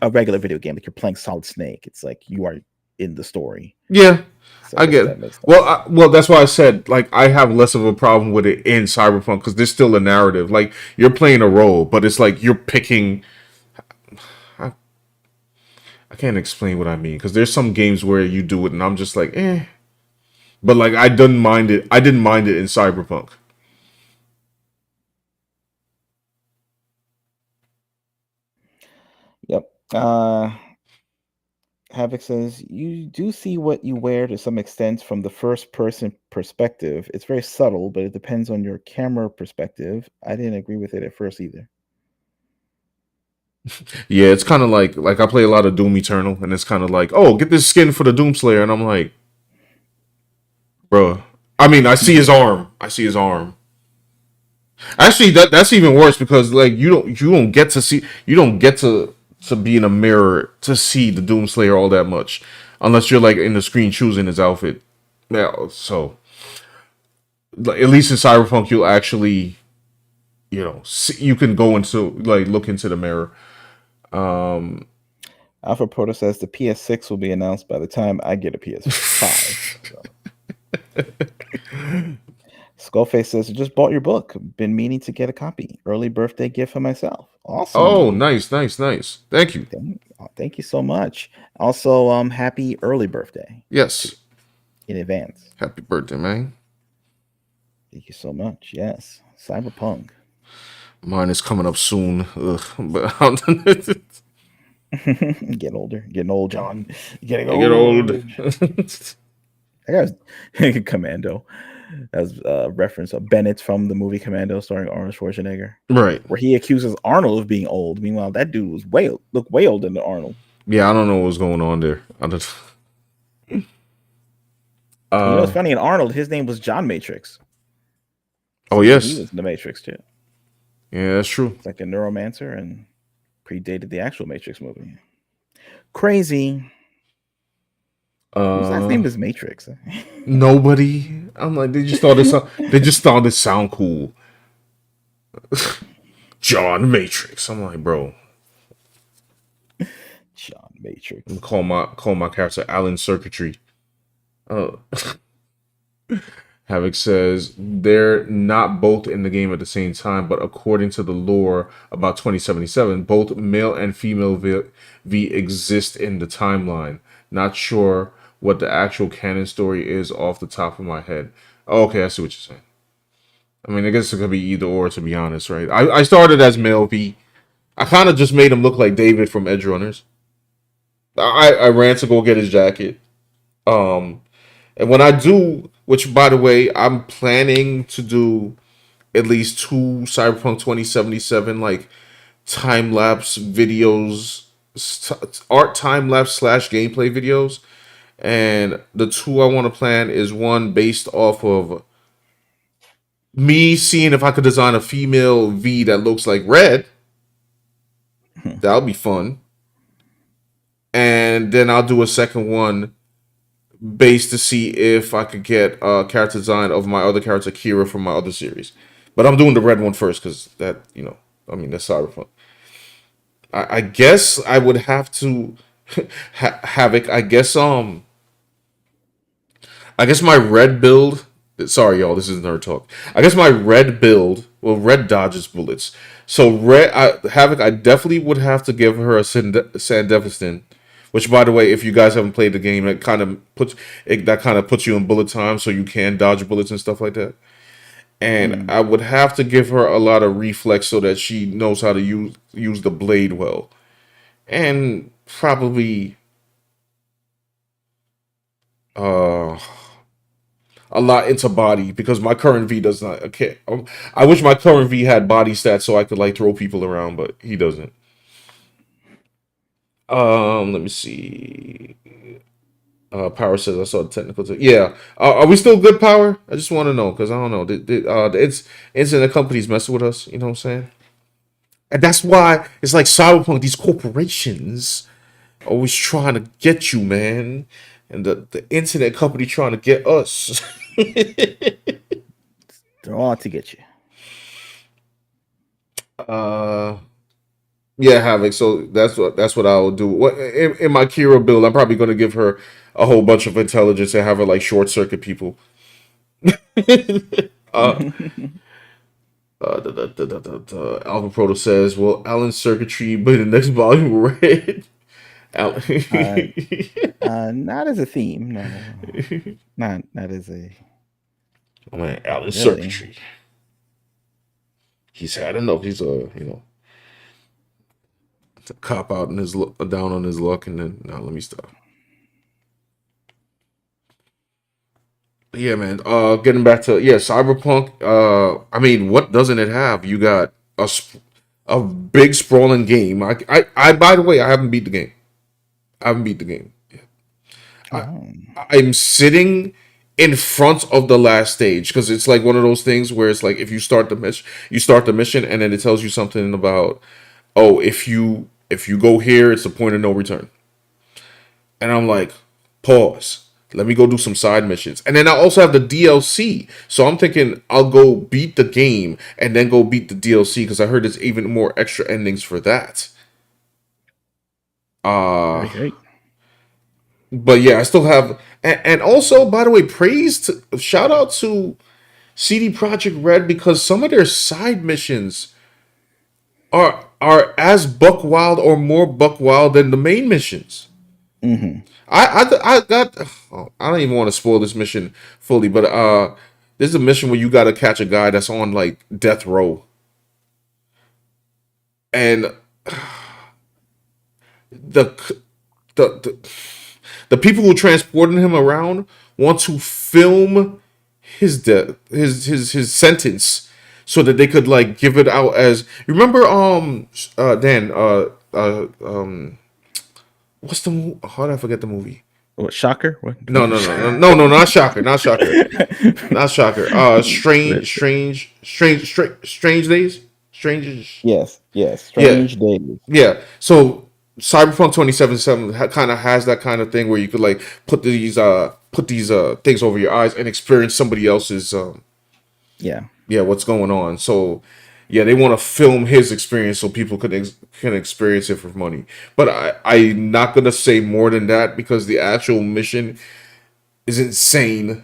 a regular video game. Like you're playing Solid Snake. It's like you are in the story. Yeah, So I I guess get it. that makes Well, sense. well, that's why I said like I have less of a problem with it in Cyberpunk because there's still a narrative. Like you're playing a role, but it's like you're picking. I, I can't explain what I mean because there's some games where you do it and I'm just like, eh. But like I didn't mind it. I didn't mind it in Cyberpunk. Yep. Havoc says you do see what you wear to some extent from the first person perspective. It's very subtle, but it depends on your camera perspective. I didn't agree with it at first either. Yeah, it's kind of like I play a lot of Doom Eternal, and it's kind of like, oh, get this skin for the Doom Slayer, and I'm like, bruh. I mean, I see his arm. I see his arm. Actually, that's even worse because like you don't get to see you don't get to be in a mirror to see the Doomslayer all that much, unless you're like in the screen choosing his outfit. Yeah, so like, at least in Cyberpunk, you'll actually see, you can go into like look into the mirror. Um, Alpha Proto says the PS6 will be announced by the time I get a PS5. So. Skullface says, I just bought your book. Been meaning to get a copy. Early birthday gift for myself. oh, Awesome. nice, nice, nice. Thank you. Thank you so much. Also, happy early birthday Yes, in advance. happy birthday, man. Thank you so much. Yes. Cyberpunk. Mine is coming up soon. Ugh, but Getting older. Getting old, John. Getting I get old. old. That guy's Commando. That was a reference of Bennett from the movie Commando starring Arnold Schwarzenegger, Right. where he accuses Arnold of being old. Meanwhile, that dude was looked way older than Arnold. Yeah, I don't know what's going on there. I don't. It's funny in Arnold, his name was John Matrix. Oh He yes, was in the Matrix too. yeah, that's true. It's like a neuromancer and predated the actual Matrix movie. Crazy. Whose last name is Matrix? Nobody. I'm like, they just thought it. They just thought it sound cool. John Matrix. I'm like, bro. John Matrix. I'm call my character Alan Circuitry. Oh. Havoc says they're not both in the game at the same time, but according to the lore about 2077, both male and female V exist in the timeline. Not sure what the actual canon story is off the top of my head. Oh, okay, I see what you're saying. I mean, I guess it could be either or, to be honest, right? I started as male V. I kind of just made him look like David from Edge Runners. I ran to go get his jacket. Um, and when I do, which by the way, I'm planning to do at least two Cyberpunk 2077 like time lapse videos, art time lapse slash gameplay videos. And the two I want to plan is one based off of me seeing if I could design a female V that looks like Red. That'll be fun. And then I'll do a second one based to see if I could get a character design of my other character Kira from my other series. But I'm doing the red one first because that, I mean, that's Cyberpunk. I guess I would have to Havoc. I guess my red build. Sorry, y'all. This is nerd talk. I guess my red build. Well, red dodges bullets. So Havoc. I definitely would have to give her a Sandevistan. Which, by the way, if you guys haven't played the game, that kind of puts you in bullet time, so you can dodge bullets and stuff like that. And I would have to give her a lot of reflex so that she knows how to use the blade well, and probably uh a lot into body because my current V does not. Okay, I wish my current V had body stats so I could like throw people around, but he doesn't. Let me see. Power says I saw the technical. Yeah, are we still good, Power? I just want to know because I don't know. It's internet companies messing with us. You know what I'm saying? And that's why it's like Cyberpunk. These corporations always trying to get you, man, and the internet company trying to get us. They're all out to get you. uh, yeah, Havoc. So that's what I will do. What in my Kira build? I'm probably gonna give her a whole bunch of intelligence and have her like short circuit people. uh, Alpha Proto says, "Well, Alan's circuitry, but the next volume red." Not as a theme. No. Not as a. Oh man, Alan's Really? circuitry. He's had enough. He's to cop out in his down on his luck, and then now let me stop. But yeah, man. Getting back to Cyberpunk. I mean, what doesn't it have? You got a big sprawling game. I by the way, I haven't beat the game. I haven't beat the game. Oh. I'm sitting in front of the last stage because it's like one of those things where it's like if you start the mission, and then it tells you something about, oh, if you go here, it's a point of no return. And I'm like, pause. Let me go do some side missions. And then I also have the DLC. So I'm thinking I'll go beat the game and then go beat the DLC because I heard there's even more extra endings for that. Great. But yeah, I still have, and also, by the way, shout out to CD Projekt Red because some of their side missions are as buck wild or more buck wild than the main missions. Mm-hmm. I got. Oh, I don't even want to spoil this mission fully, but there's a mission where you got to catch a guy that's on like death row, and the the the people who transported him around want to film his death, his sentence, so that they could like give it out as. Remember, Dan, what's how did I forget the movie? What, Shocker? What? No, not Shocker, not Shocker, not Shocker. Strange Days, Strange. Yes. Yeah, Strange Days. yeah. So Cyberpunk 2077 kind of has that kind of thing where you could like put these things over your eyes and experience somebody else's Yeah. what's going on. So yeah, they want to film his experience so people can experience it for money. But I'm not gonna say more than that because the actual mission is insane.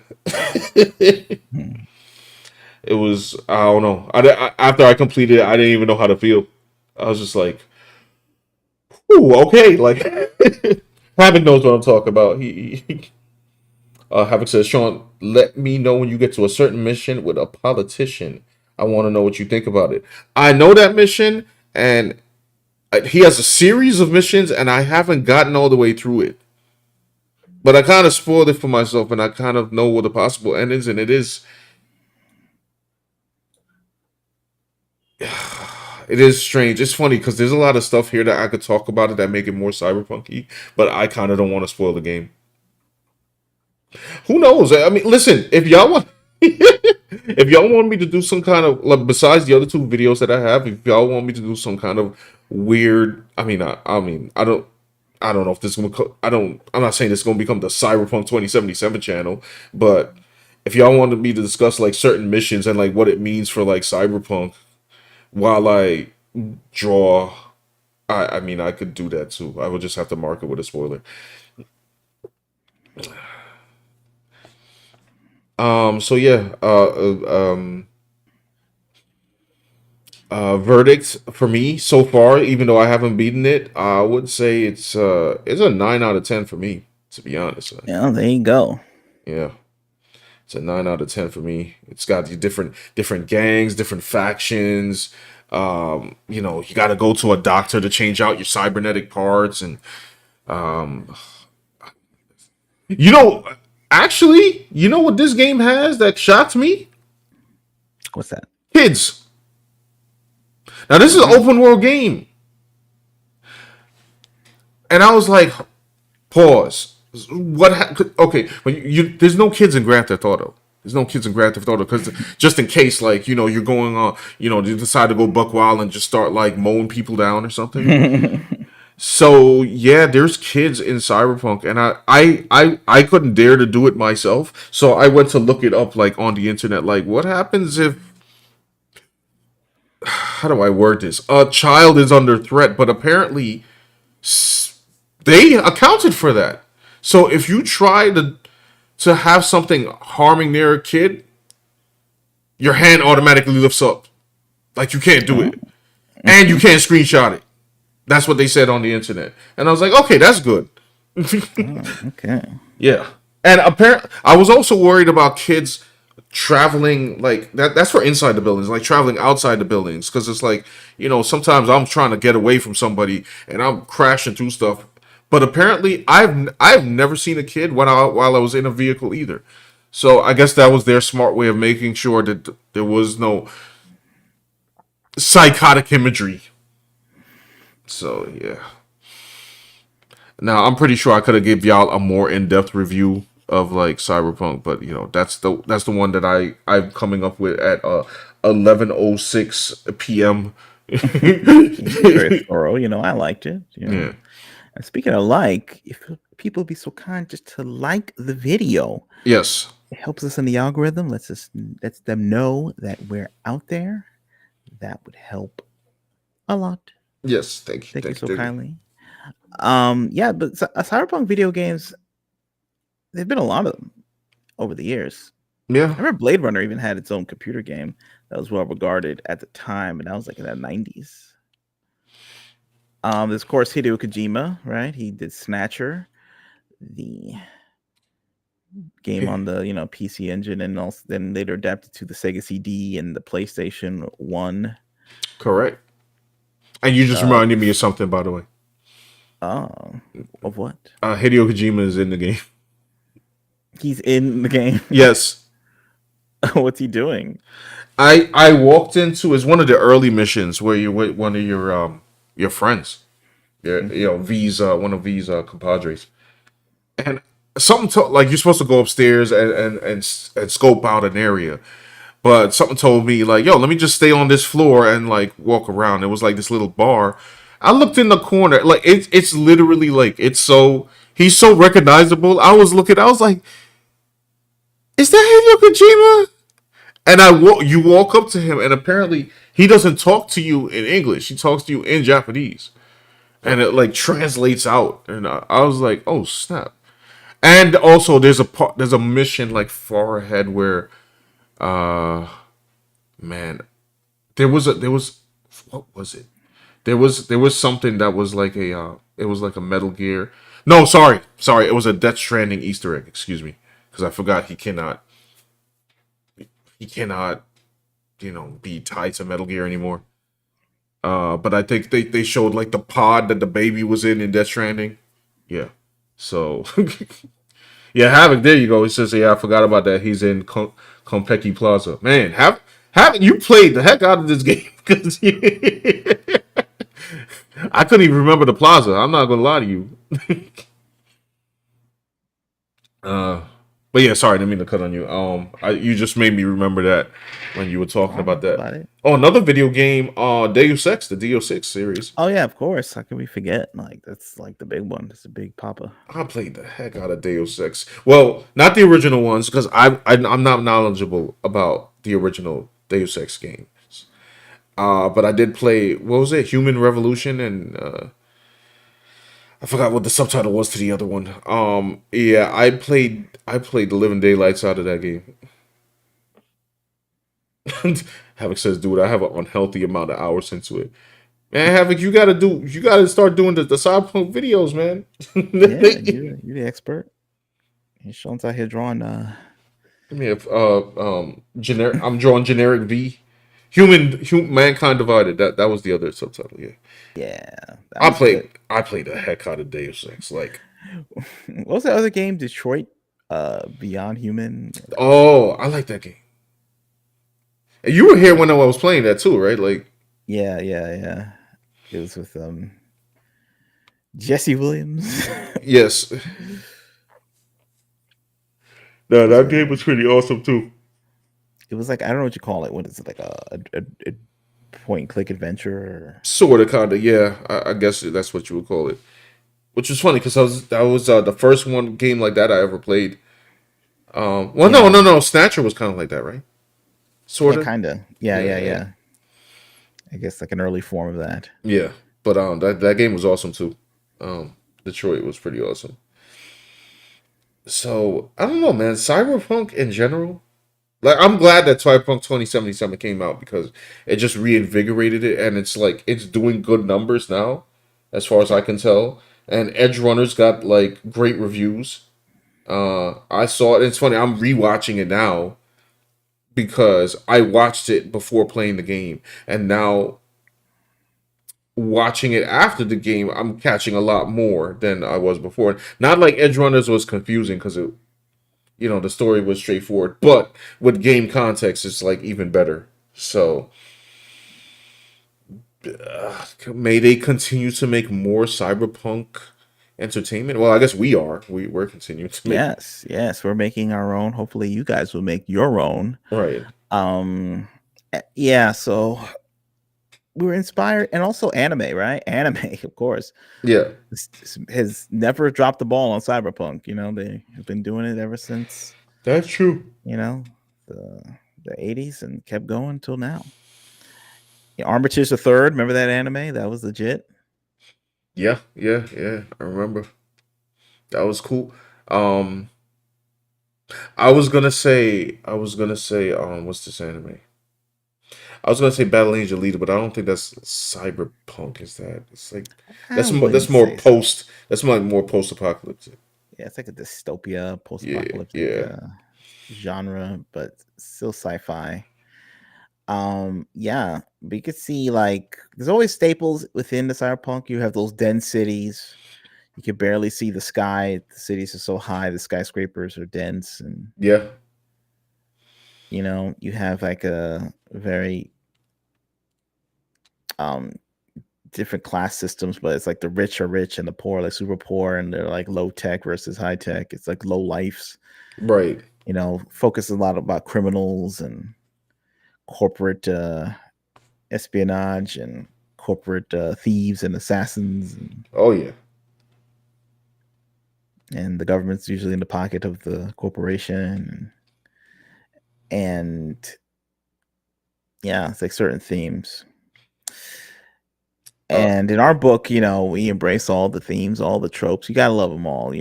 It was, I don't know. After I completed it, I didn't even know how to feel. I was just like, "Ooh, okay." Like Havoc knows what I'm talking about. Havoc says, "Sean, let me know when you get to a certain mission with a politician. I want to know what you think about it." I know that mission, and He has a series of missions, and I haven't gotten all the way through it. But I kind of spoiled it for myself, and I kind of know what the possible endings, and it is strange. It's funny because there's a lot of stuff here that I could talk about it that make it more cyberpunky, but I kind of don't want to spoil the game. Who knows? I mean, listen, if y'all want, if y'all want me to do some kind of like besides the other two videos that I have, if y'all want me to do some kind of weird, I don't know if this is gonna, I'm not saying this is gonna become the Cyberpunk 2077 channel, but if y'all wanted me to discuss like certain missions and like what it means for like Cyberpunk while I draw, I could do that too. I would just have to mark it with a spoiler. So yeah, verdict for me so far, even though I haven't beaten it, I would say it's a 9 out of 10 for me, to be honest. Yeah, there you go. Yeah, it's a 9 out of 10 for me. It's got the different gangs, different factions. You got to go to a doctor to change out your cybernetic parts, and um, you know, actually, you know what this game has that shocked me? What's that? Kids. Now this is an open world game, and I was like, pause. Okay, but there's no kids in Grand Theft Auto. There's no kids in Grand Theft Auto because just in case, like you're going on, you decide to go buck wild and just start like mowing people down or something. So yeah, there's kids in Cyberpunk, and I couldn't dare to do it myself, so I went to look it up like on the internet, like what happens if, how do I word this? A child is under threat, but apparently they accounted for that. So if you try to have something harming their kid, your hand automatically lifts up, like you can't do it, and you can't screenshot it. That's what they said on the internet, and I was like, okay, that's good. Okay. Yeah, and apparently, I was also worried about kids traveling like that. That's for inside the buildings, like traveling outside the buildings, because it's like sometimes I'm trying to get away from somebody and I'm crashing through stuff. But apparently, I've never seen a kid while I was in a vehicle either. So I guess that was their smart way of making sure that there was no psychotic imagery. So yeah. Now I'm pretty sure I could have give y'all a more in-depth review of like Cyberpunk, but that's the one that I'm coming up with at 11:06 p.m. Very thorough. I liked it. Yeah. And speaking of like, if people be so kind just to like the video, Yes. it helps us in the algorithm. Lets them know that we're out there. That would help a lot. Yes. Thank you. Thank you so thank you. kindly. Yeah, but Cyberpunk video games, there've been a lot of them over the years. I Yeah. remember Blade Runner even had its own computer game that was well regarded at the time, and that was like in the 90s. There's of course Hideo Kojima, right? He did Snatcher, the game on the PC Engine, and also then later adapted to the Sega CD and the PlayStation 1. Correct. And you just reminded me of something, by the way. Of what? Hideo Kojima is in the game. He's in the game. Yes. What's he doing? I walked into, it's one of the early missions where you're with one of your friends. V's one of V's compadres. And like you're supposed to go upstairs and scope out an area. But something told me like, yo, let me just stay on this floor and like walk around. It was like this little bar. I looked in the corner, like it's literally like he's so recognizable. I was like, is that Hideo Kojima? And you walk up to him, and apparently he doesn't talk to you in English. He talks to you in Japanese, and it like translates out. And I was like, oh snap! And also, there's a mission like far ahead where, man, there was what was it? There was something that was like it was like a Metal Gear. No, sorry, it was a Death Stranding Easter egg. Excuse me, because I forgot he cannot, be tied to Metal Gear anymore. But I think they showed like the pod that the baby was in Death Stranding. Yeah. So yeah, Havoc. There you go. He says, "Yeah, I forgot about that. He's in Konpeki Plaza." Man, Havoc, you played the heck out of this game because I couldn't even remember the plaza. I'm not gonna lie to you. uh, but yeah, sorry, I didn't mean to cut on you. You just made me remember that when you were talking Oh, about that's that. about it. Oh, another video game. Deus Ex, the Deus Ex series. Oh yeah, of course. How can we forget? Like that's like the big one. That's a big papa. I played the heck out of Deus Ex. Well, not the original ones because I'm not knowledgeable about the original Deus Ex games. But I did play, what was it, Human Revolution, and I forgot what the subtitle was to the other one. Yeah, I played the living daylights out of that game. Havoc says, "Dude, I have an unhealthy amount of hours into it." Man, Havoc, you gotta start doing the Cyberpunk videos, man. Yeah, you the expert. And Sean's out here drawing. I mean, if generic, I'm drawing generic V, mankind divided. That was the other subtitle. Yeah, Yeah, that I was good. played I played the heck out of Deus Ex. Like, What was the other game? Detroit, Beyond Human. oh, I like that game. And you were here when I was playing that too, right? Like, Yeah. It was with Jesse Williams. yes, no, was that game was pretty awesome too. it was like I don't know what you call it. What is it like a point and click adventure? Or... Sort of, kind of, yeah. I guess that's what you would call it. Which was funny because that was the first one game like that I ever played. Well, Yeah, no. Snatcher was kind of like that, right? Sort yeah, of. kind of. Yeah, Yeah, yeah, yeah. yeah. I guess like an early form of that. Yeah, but that game was awesome too. Detroit was pretty awesome. So I don't know, man. Cyberpunk in general, like I'm glad that Cyberpunk 2077 came out because it just reinvigorated it, and it's like it's doing good numbers now, as far as I can tell. And Edge Runners got like great reviews. I saw it. It's funny. I'm rewatching it now because I watched it before playing the game, and now watching it after the game, I'm catching a lot more than I was before. Not like Edge Runners was confusing because the story was straightforward, but with game context, it's like even better. So may they continue to make more cyberpunk entertainment. Well, I guess we're continuing to make. Yes, we're making our own. Hopefully, you guys will make your own. Right. Yeah. So we were inspired, and also anime, right? Anime, of course, Yeah, has never dropped the ball on Cyberpunk. They have been doing it ever since that's true. the the 80s and kept going till now. Yeah, Armitage the Third, remember that anime? That was legit. Yeah. I remember that was cool. Um, I was gonna say, what's this anime? I was gonna say Battle Angel Leader, but I don't think that's cyberpunk. Is that? It's like I that's more wouldn't say so. That's like more post apocalyptic. Yeah, it's like a dystopia, Yeah, post-apocalyptic yeah, genre, but still sci-fi. Yeah, but you could see like there's always staples within the cyberpunk. You have those dense cities. You can barely see the sky. The cities are so high, the skyscrapers are dense, and yeah. you have like a very um different class systems, but it's like the rich are rich and the poor are like super poor, and they're like low tech versus high tech. It's like low lives. Right. Focus a lot about criminals and corporate espionage and corporate thieves and assassins, Oh yeah. and the government's usually in the pocket of the corporation, and yeah, it's like certain themes. Uh. And in our book, we embrace all the themes, all the tropes. You gotta love them all.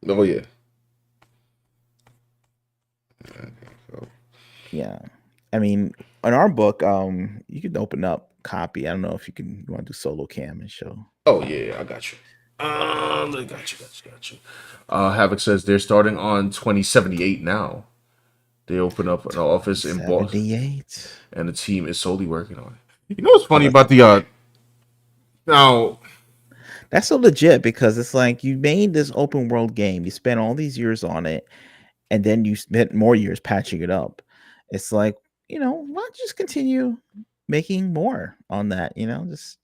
Oh yeah. Yeah. I mean, in our book, you can open up copy. I don't know if you want to do solo cam and show. Oh yeah. I got you. I got you. Havoc says they're starting on 2078 now. They open up an office in Boston, 78. and the team is solely working on it. You know what's So funny about the now? that's so legit because it's like you made this open world game, you spent all these years on it, and then you spent more years patching it up. It's like, why don't you just continue making more on that? Just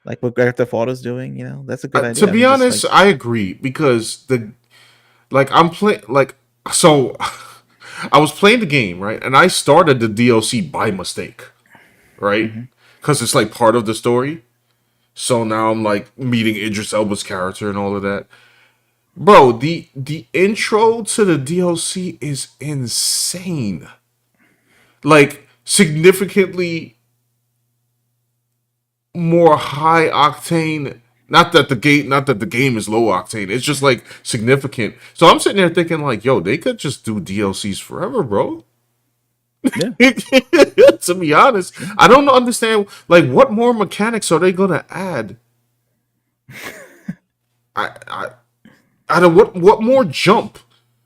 like what Grand Theft Auto's doing. That's a good To idea. I be mean, just like honest, I agree because I'm playing so. I was playing the game right, and I started the DLC by mistake, right? Mhm. Because it's like part of the story. So now I'm like meeting Idris Elba's character and all of that. Bro, the intro to the DLC is insane. Like significantly more high octane. Not that the game is low octane. It's just like significant. So I'm sitting there thinking like, yo, they could just do DLCs forever, bro. yeah, To be honest, yeah. I don't understand like what more mechanics are they gonna add? I out of what more jump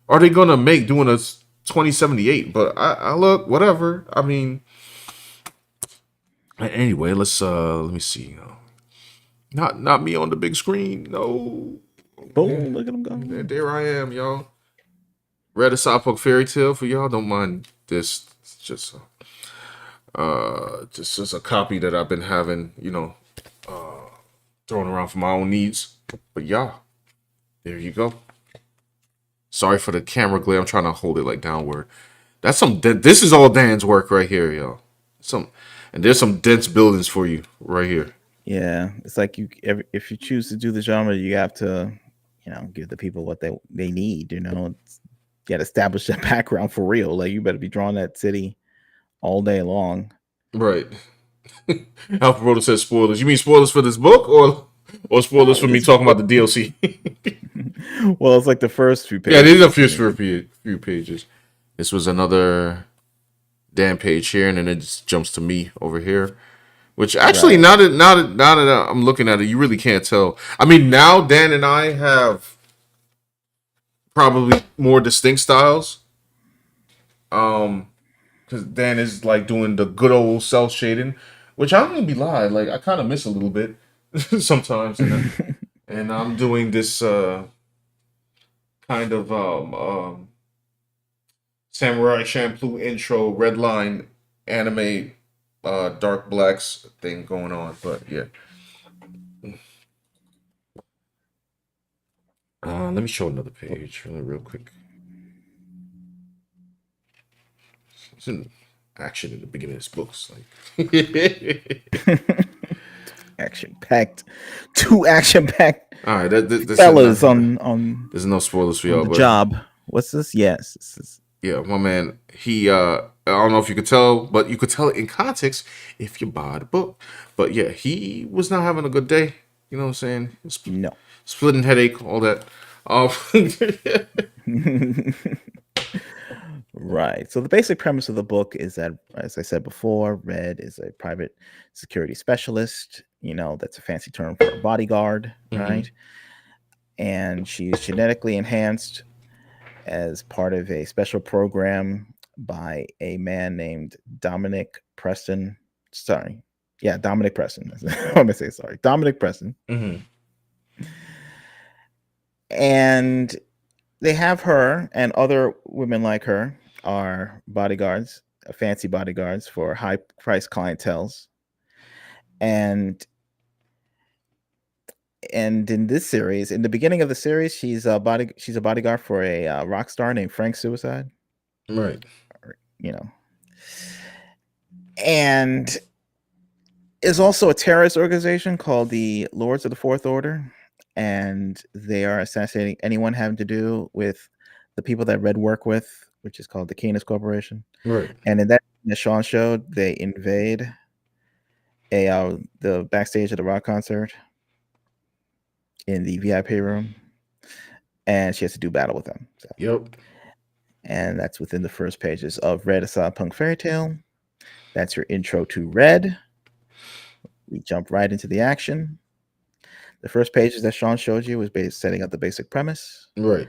are they gonna make doing a 2078? But I look whatever. I mean, anyway, let me see. Not me on the big screen. No. Yeah, Boom! Look at him there I am, y'all. Read a Cyberpunk Fairytale for y'all. Don't mind this. It's just a copy that I've been having, throwing around for my own needs. But yeah, there you go. Sorry for the camera glare. I'm trying to hold it like downward. That's this is all Dan's work right here, y'all. And there's some dense buildings for you right here. Yeah, it's like if you choose to do the genre, you have to, give the people what they need. You got to establish that background for real. Like you better be drawing that city all day long. Right. Alpha Broder says spoilers. You mean spoilers for this book or spoilers for me It's talking about the DLC? well, it's like the first few Yeah, pages. these are few pages. This was another Dan page here, and then it just jumps to me over here. Which actually, Right. now that I'm looking at it, you really can't tell. I mean, now Dan and I have probably more distinct styles. Because Dan is like doing the good old cell shading, which I'm gonna be live. Like I kind of miss a little bit sometimes, and I'm doing this kind of Samurai Champloo intro red line anime dark blacks thing going on. But yeah. Let me show another page real quick. It's in action in the beginning of this book. It's like Action packed, two action packed all right, this fellas is on there's no spoilers for on y'all, the but job. What's this? Yes, this is yeah, my man, he I don't know if you could tell, but you could tell it in context if you buy the book. But yeah, he was not having a good day. You know what I'm saying? no. Splitting headache, all that. Um, Right. So the basic premise of the book is that, as I said before, Red is a private security specialist. That's a fancy term for a bodyguard, right? And she's genetically enhanced as part of a special program by a man named Dominic Preston. Sorry. Yeah, Dominic Preston. I'm going to say sorry. Dominic Preston. mhm. And they have her and other women like her are bodyguards, fancy bodyguards for high price clientels. And in this series, in the beginning of the series, she's a bodyguard for a rock star named Frank Suicide. Right. You know, and is also a terrorist organization called the Lords of the Fourth Order, and they are assassinating anyone having to do with the people that Red work with, which is called the Canis Corporation. Right. And in that, as Sean showed, they invade the backstage of the rock concert in the VIP room, and she has to do battle with them. So, Yep. and that's within the first pages of Red: A Cyberpunk Fairytale. That's your intro to Red. We jump right into the action. The first pages that Sean showed you was setting up the basic premise. Right.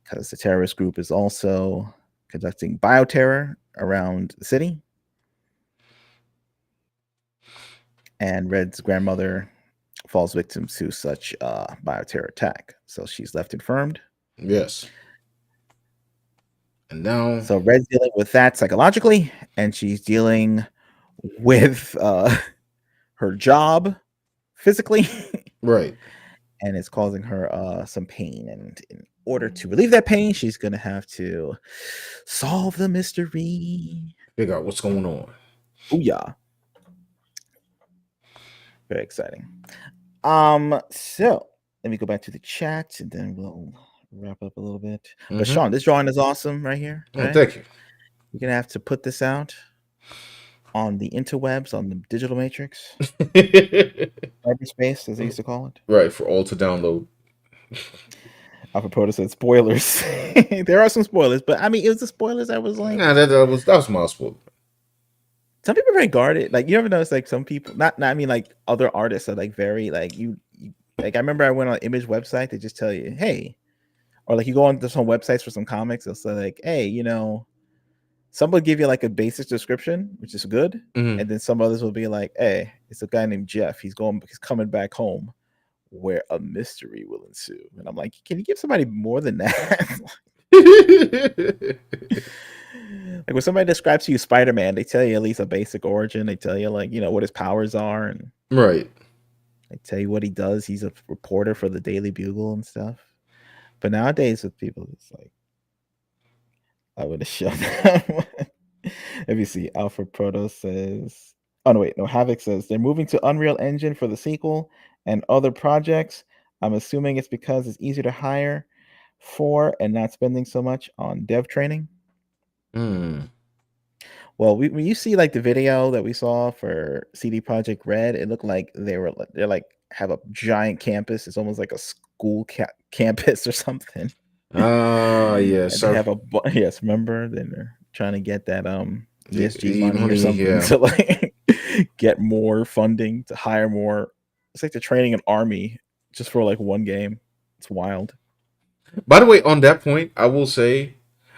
Because the terrorist group is also conducting bioterror around the city. and Red's grandmother falls victim to such bioterror attack. So she's left infirmed. Yes. And now, So Red's dealing with that psychologically, and she's dealing with her job physically, right. and it's causing her some pain. And in order to relieve that pain, she's gonna have to solve the mystery. Figure out what's going on. Oh yeah, very exciting. So let me go back to the chat, and then we'll wrap up a little bit. But Sean, this drawing is awesome right here. Oh, thank you. You're gonna have to put this out on the interwebs, on the digital matrix, cyberspace, as they used to call it. Right, for all to download. Alpha Proto said spoilers. There are some spoilers, but I mean, it was the spoilers that was like. Nah, that was my spoiler. Some people are very guarded. Like you ever notice, like some people, not I mean, like other artists are like very like you like. I remember I went on an Image website. They just tell you, hey, or like you go on some websites for some comics. They'll say like, hey, some will give you like a basic description, which is good, and then some others will be like, hey, it's a guy named Jeff. He's coming back home, where a mystery will ensue. And I'm like, can you give somebody more than that? Like when somebody describes to you Spider-Man, they tell you at least a basic origin. They tell you like, what his powers are, and right. they tell you what he does. He's a reporter for the Daily Bugle and stuff. But nowadays with people, it's like, I would have shown them. Let me see. Alpha Proto says, oh no, wait, no, Havoc says they're moving to Unreal Engine for the sequel and other projects. I'm assuming it's because it's easier to hire for and not spending so much on dev training. Well, when you see like the video that we saw for CD Projekt Red, it looked like they're like have a giant campus. It's almost like a school campus or something. Yes. They have yes. Remember, they're trying to get that PSG money or something to like get more funding to hire more. It's like they're training an army just for like one game. It's wild. By the way, on that point, I will say,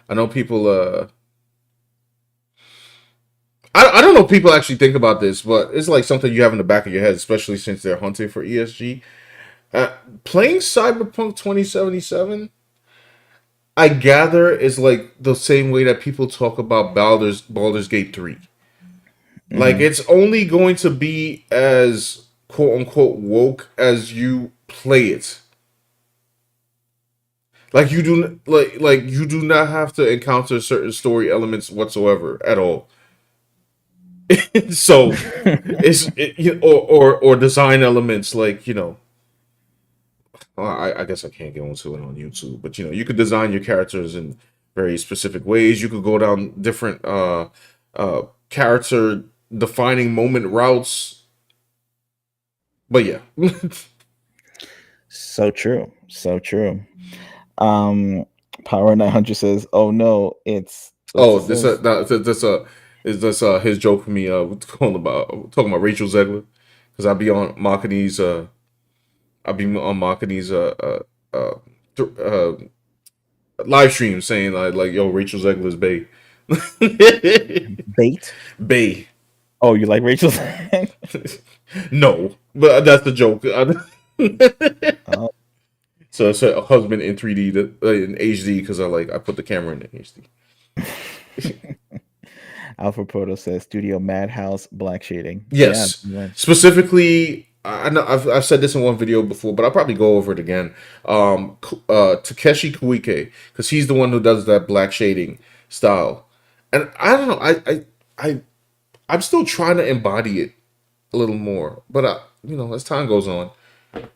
I know people. I don't know if people actually think about this, but it's like something you have in the back of your head, especially since they're hunting for ESG. Playing Cyberpunk 2077, I gather, is like the same way that people talk about Baldur's Gate 3. Like, it's only going to be as quote unquote woke as you play it. Like you do, like you do not have to encounter certain story elements whatsoever at all. So or design elements like I guess I can't get into it on YouTube, but you could design your characters in very specific ways. You could go down different character defining moment routes. But yeah. So true. Power 900 says, "Oh no, it's this is this his joke for me talking about Rachel Zegler, because I'll be on Makani's live stream saying like yo, Rachel Zegler's bae. Bae. Oh, you like Rachel? No, but that's the joke. So it's a husband in 3D in HD because I put the camera in HD. Alpha Proto says Studio Madhouse black shading. Yes, yeah. Specifically, I know I've said this in one video before, but I'll probably go over it again. Takeshi Koike, because he's the one who does that black shading style, and I don't know. I'm still trying to embody it a little more, but as time goes on,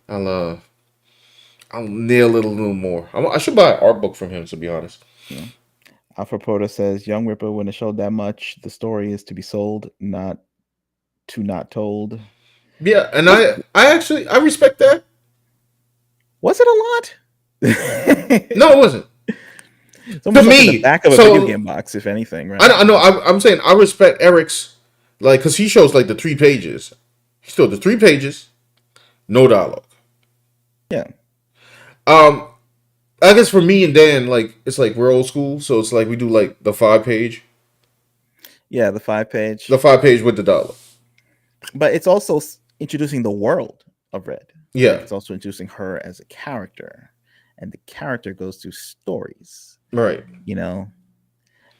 I'll nail it a little more. I should buy an art book from him, to be honest. Yeah. Alpha Proto says Young Ripper wouldn't have showed that much. The story is to be sold, not told. Yeah, and I respect that. Was it a lot? No, it wasn't. It's almost like the back of a video game box, if anything, right? I know. I'm saying I respect Eric's, because he shows like the 3 pages. He showed the 3 pages, no dialogue. Yeah. I guess for me and Dan, it's like we're old school, so it's like we do like the 5 page. Yeah, the 5 page. The 5 page with the dialogue. but it's also introducing the world of Red. Like Yeah. it's also introducing her as a character, and the character goes through stories. Right. You know,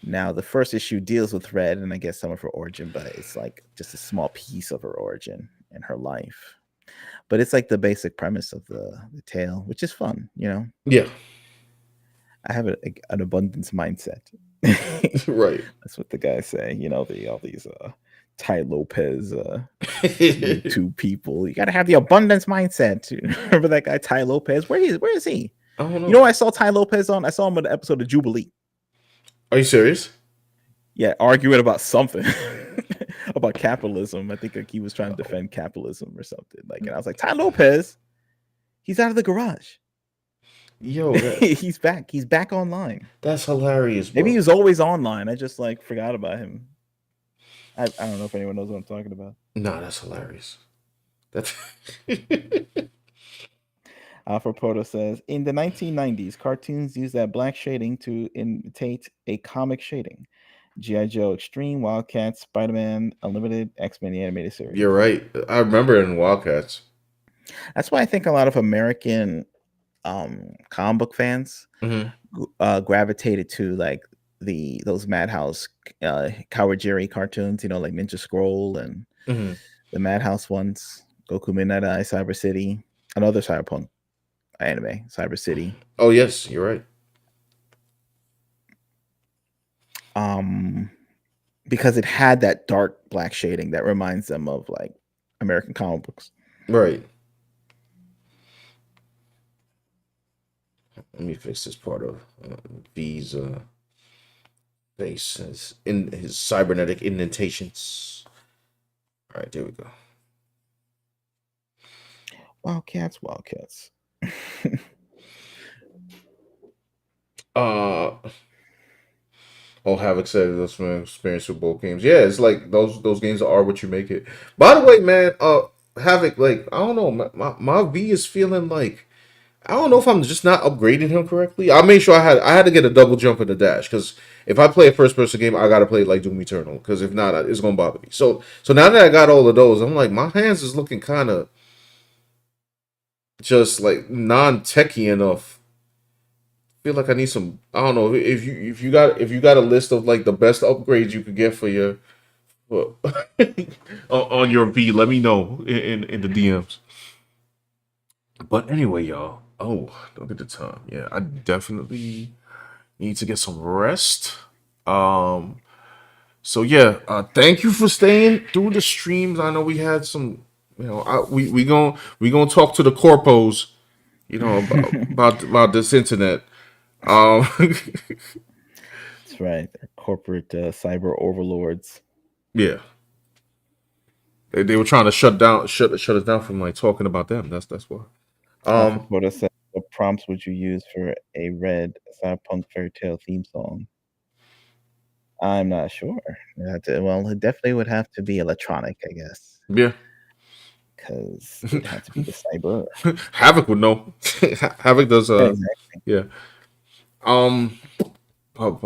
now the first issue deals with Red, and I guess some of her origin, but it's like just a small piece of her origin and her life. But it's like the basic premise of the tale, which is fun. You know, Yeah. I have an abundance mindset. Right. That's what the guys say. You know, all these Ty Lopez YouTube people. You got to have the abundance mindset. Remember that guy Ty Lopez? Where is he? I don't know. You know what I saw Ty Lopez on? I saw him on the episode of Jubilee. Are you serious? Yeah, arguing about something about capitalism. I think like, he was trying to defend capitalism or something. Like, and I was like, Ty Lopez, he's out of the garage. Yo, he's back. He's back online. That's hilarious. Bro. Maybe he was always online. I just like forgot about him. I don't know if anyone knows what I'm talking about. Nah, that's hilarious. That's Alpha Proto says in the 1990s, cartoons used that black shading to imitate a comic shading. G.I. Joe Extreme, Wildcats, Spider-Man Unlimited, X-Men the animated series. You're right. I remember it in Wildcats. That's why I think a lot of American comic book fans gravitated to like those Madhouse Kawajiri cartoons, you know, like Ninja Scroll and the Madhouse ones, Goku Midnight Eye, Cyber City, another Cyberpunk anime, Cyber City. Oh yes, you're right. Because it had that dark black shading that reminds them of like American comic books. Right. Let me fix this part of V's face in his cybernetic indentations. All right, there we go. Wildcats. Oh, Havoc said that's my experience with both games. Yeah, it's like those games are what you make it. By the way, man, Havoc, like I don't know, my V is feeling like I don't know if I'm just not upgrading him correctly. I made sure I had to get a double jump and a dash because if I play a first person game, I gotta play it like Doom Eternal because if not, it's gonna bother me. So now that I got all of those, I'm like my hands is looking kind of just like non-techy enough. Feel like I need some. I don't know if you got a list of like the best upgrades you could get for your on your V. Let me know in the DMs. But anyway, y'all. Oh, look at the time. Yeah, I definitely need to get some rest. So yeah, thank you for staying through the streams. I know we had some. You know, we gonna talk to the corpos. You know about this internet. That's right. Corporate cyber overlords. Yeah. They were trying to shut us down from like talking about them. That's why. What prompts would you use for a Red Cyberpunk Fairytale theme song? I'm not sure. Well, it definitely would have to be electronic, I guess. Yeah. Because it had to be the cyber. Havoc would know. Havoc does. Exactly. Yeah. What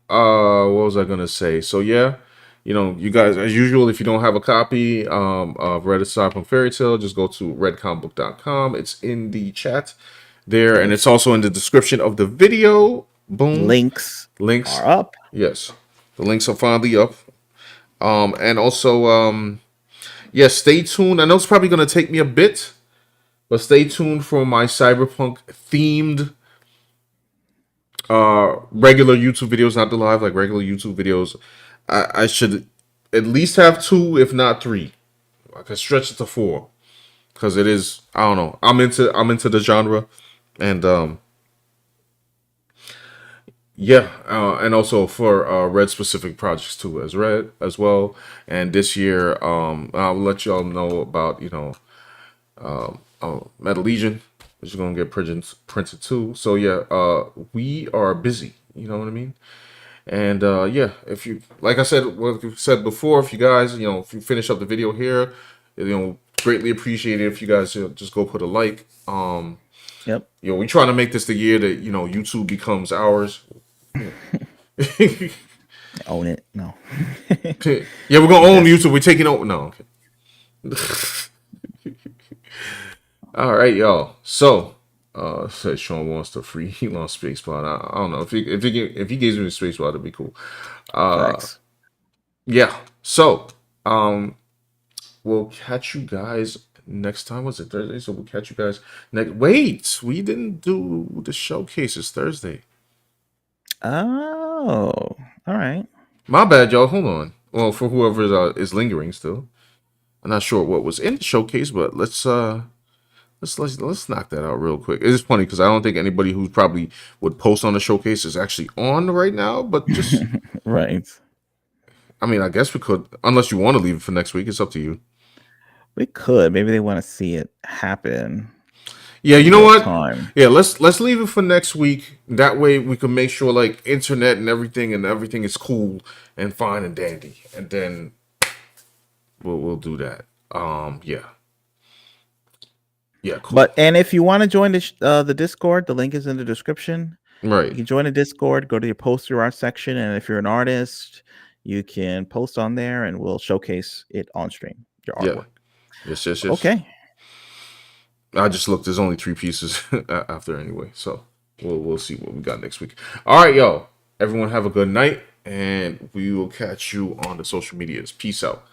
was I gonna say? So yeah, you know, you guys, as usual, if you don't have a copy of Red Cyberpunk Fairytale, just go to redcomicbook.com. It's in the chat there, and it's also in the description of the video. Boom. Links are up. Yes, the links are finally up. And also, yeah, stay tuned. I know it's probably gonna take me a bit, but stay tuned for my Cyberpunk themed regular YouTube videos, not the live, like regular YouTube videos. I should at least have 2, if not 3. I can stretch it to 4. Because it is, I don't know. I'm into the genre. And yeah, and also for Red specific projects too as well. And this year, I'll let y'all know about, you know, Metal Legion, which is gonna get printed too. So yeah, we are busy. You know what I mean? And yeah, if you like I said, what you said before, if you guys, you know, if you finish up the video here, you know, greatly appreciate it if you guys just go put a like. Yep. You know, we trying to make this the year that, you know, YouTube becomes ours. Own it. No. Yeah, we're gonna own YouTube. We're taking over. No, okay. All right, y'all. So, said Sean wants the free Elon space pod. I don't know if he gives me the space pod, that'd be cool. Facts. Yeah. So, um, we'll catch you guys next time. Was it Thursday? So we'll catch you guys next. Wait, we didn't do the showcases Thursday. Oh, all right. My bad, y'all. Hold on. Well, for whoever is lingering still, I'm not sure what was in the showcase, but let's knock that out real quick. It's funny because I don't think anybody who probably would post on the showcase is actually on right now. But just, Right. I mean, I guess we could, unless you want to leave it for next week. It's up to you. We could. Maybe they want to see it happen Yeah, you in know real what? time. Yeah, let's leave it for next week. That way we can make sure like internet and everything is cool and fine and dandy, and then we'll do that. Yeah, yeah, cool. But and if you want to join the Discord, the link is in the description. You Right. can join the Discord, go to your poster art section, and if you're an artist, you can post on there, and we'll showcase it on stream. Your Yeah. artwork. Yes. Okay. I just looked. There's only 3 pieces after anyway, so we'll see what we got next week. All right, yo. Everyone have a good night, and we will catch you on the social medias. Peace out.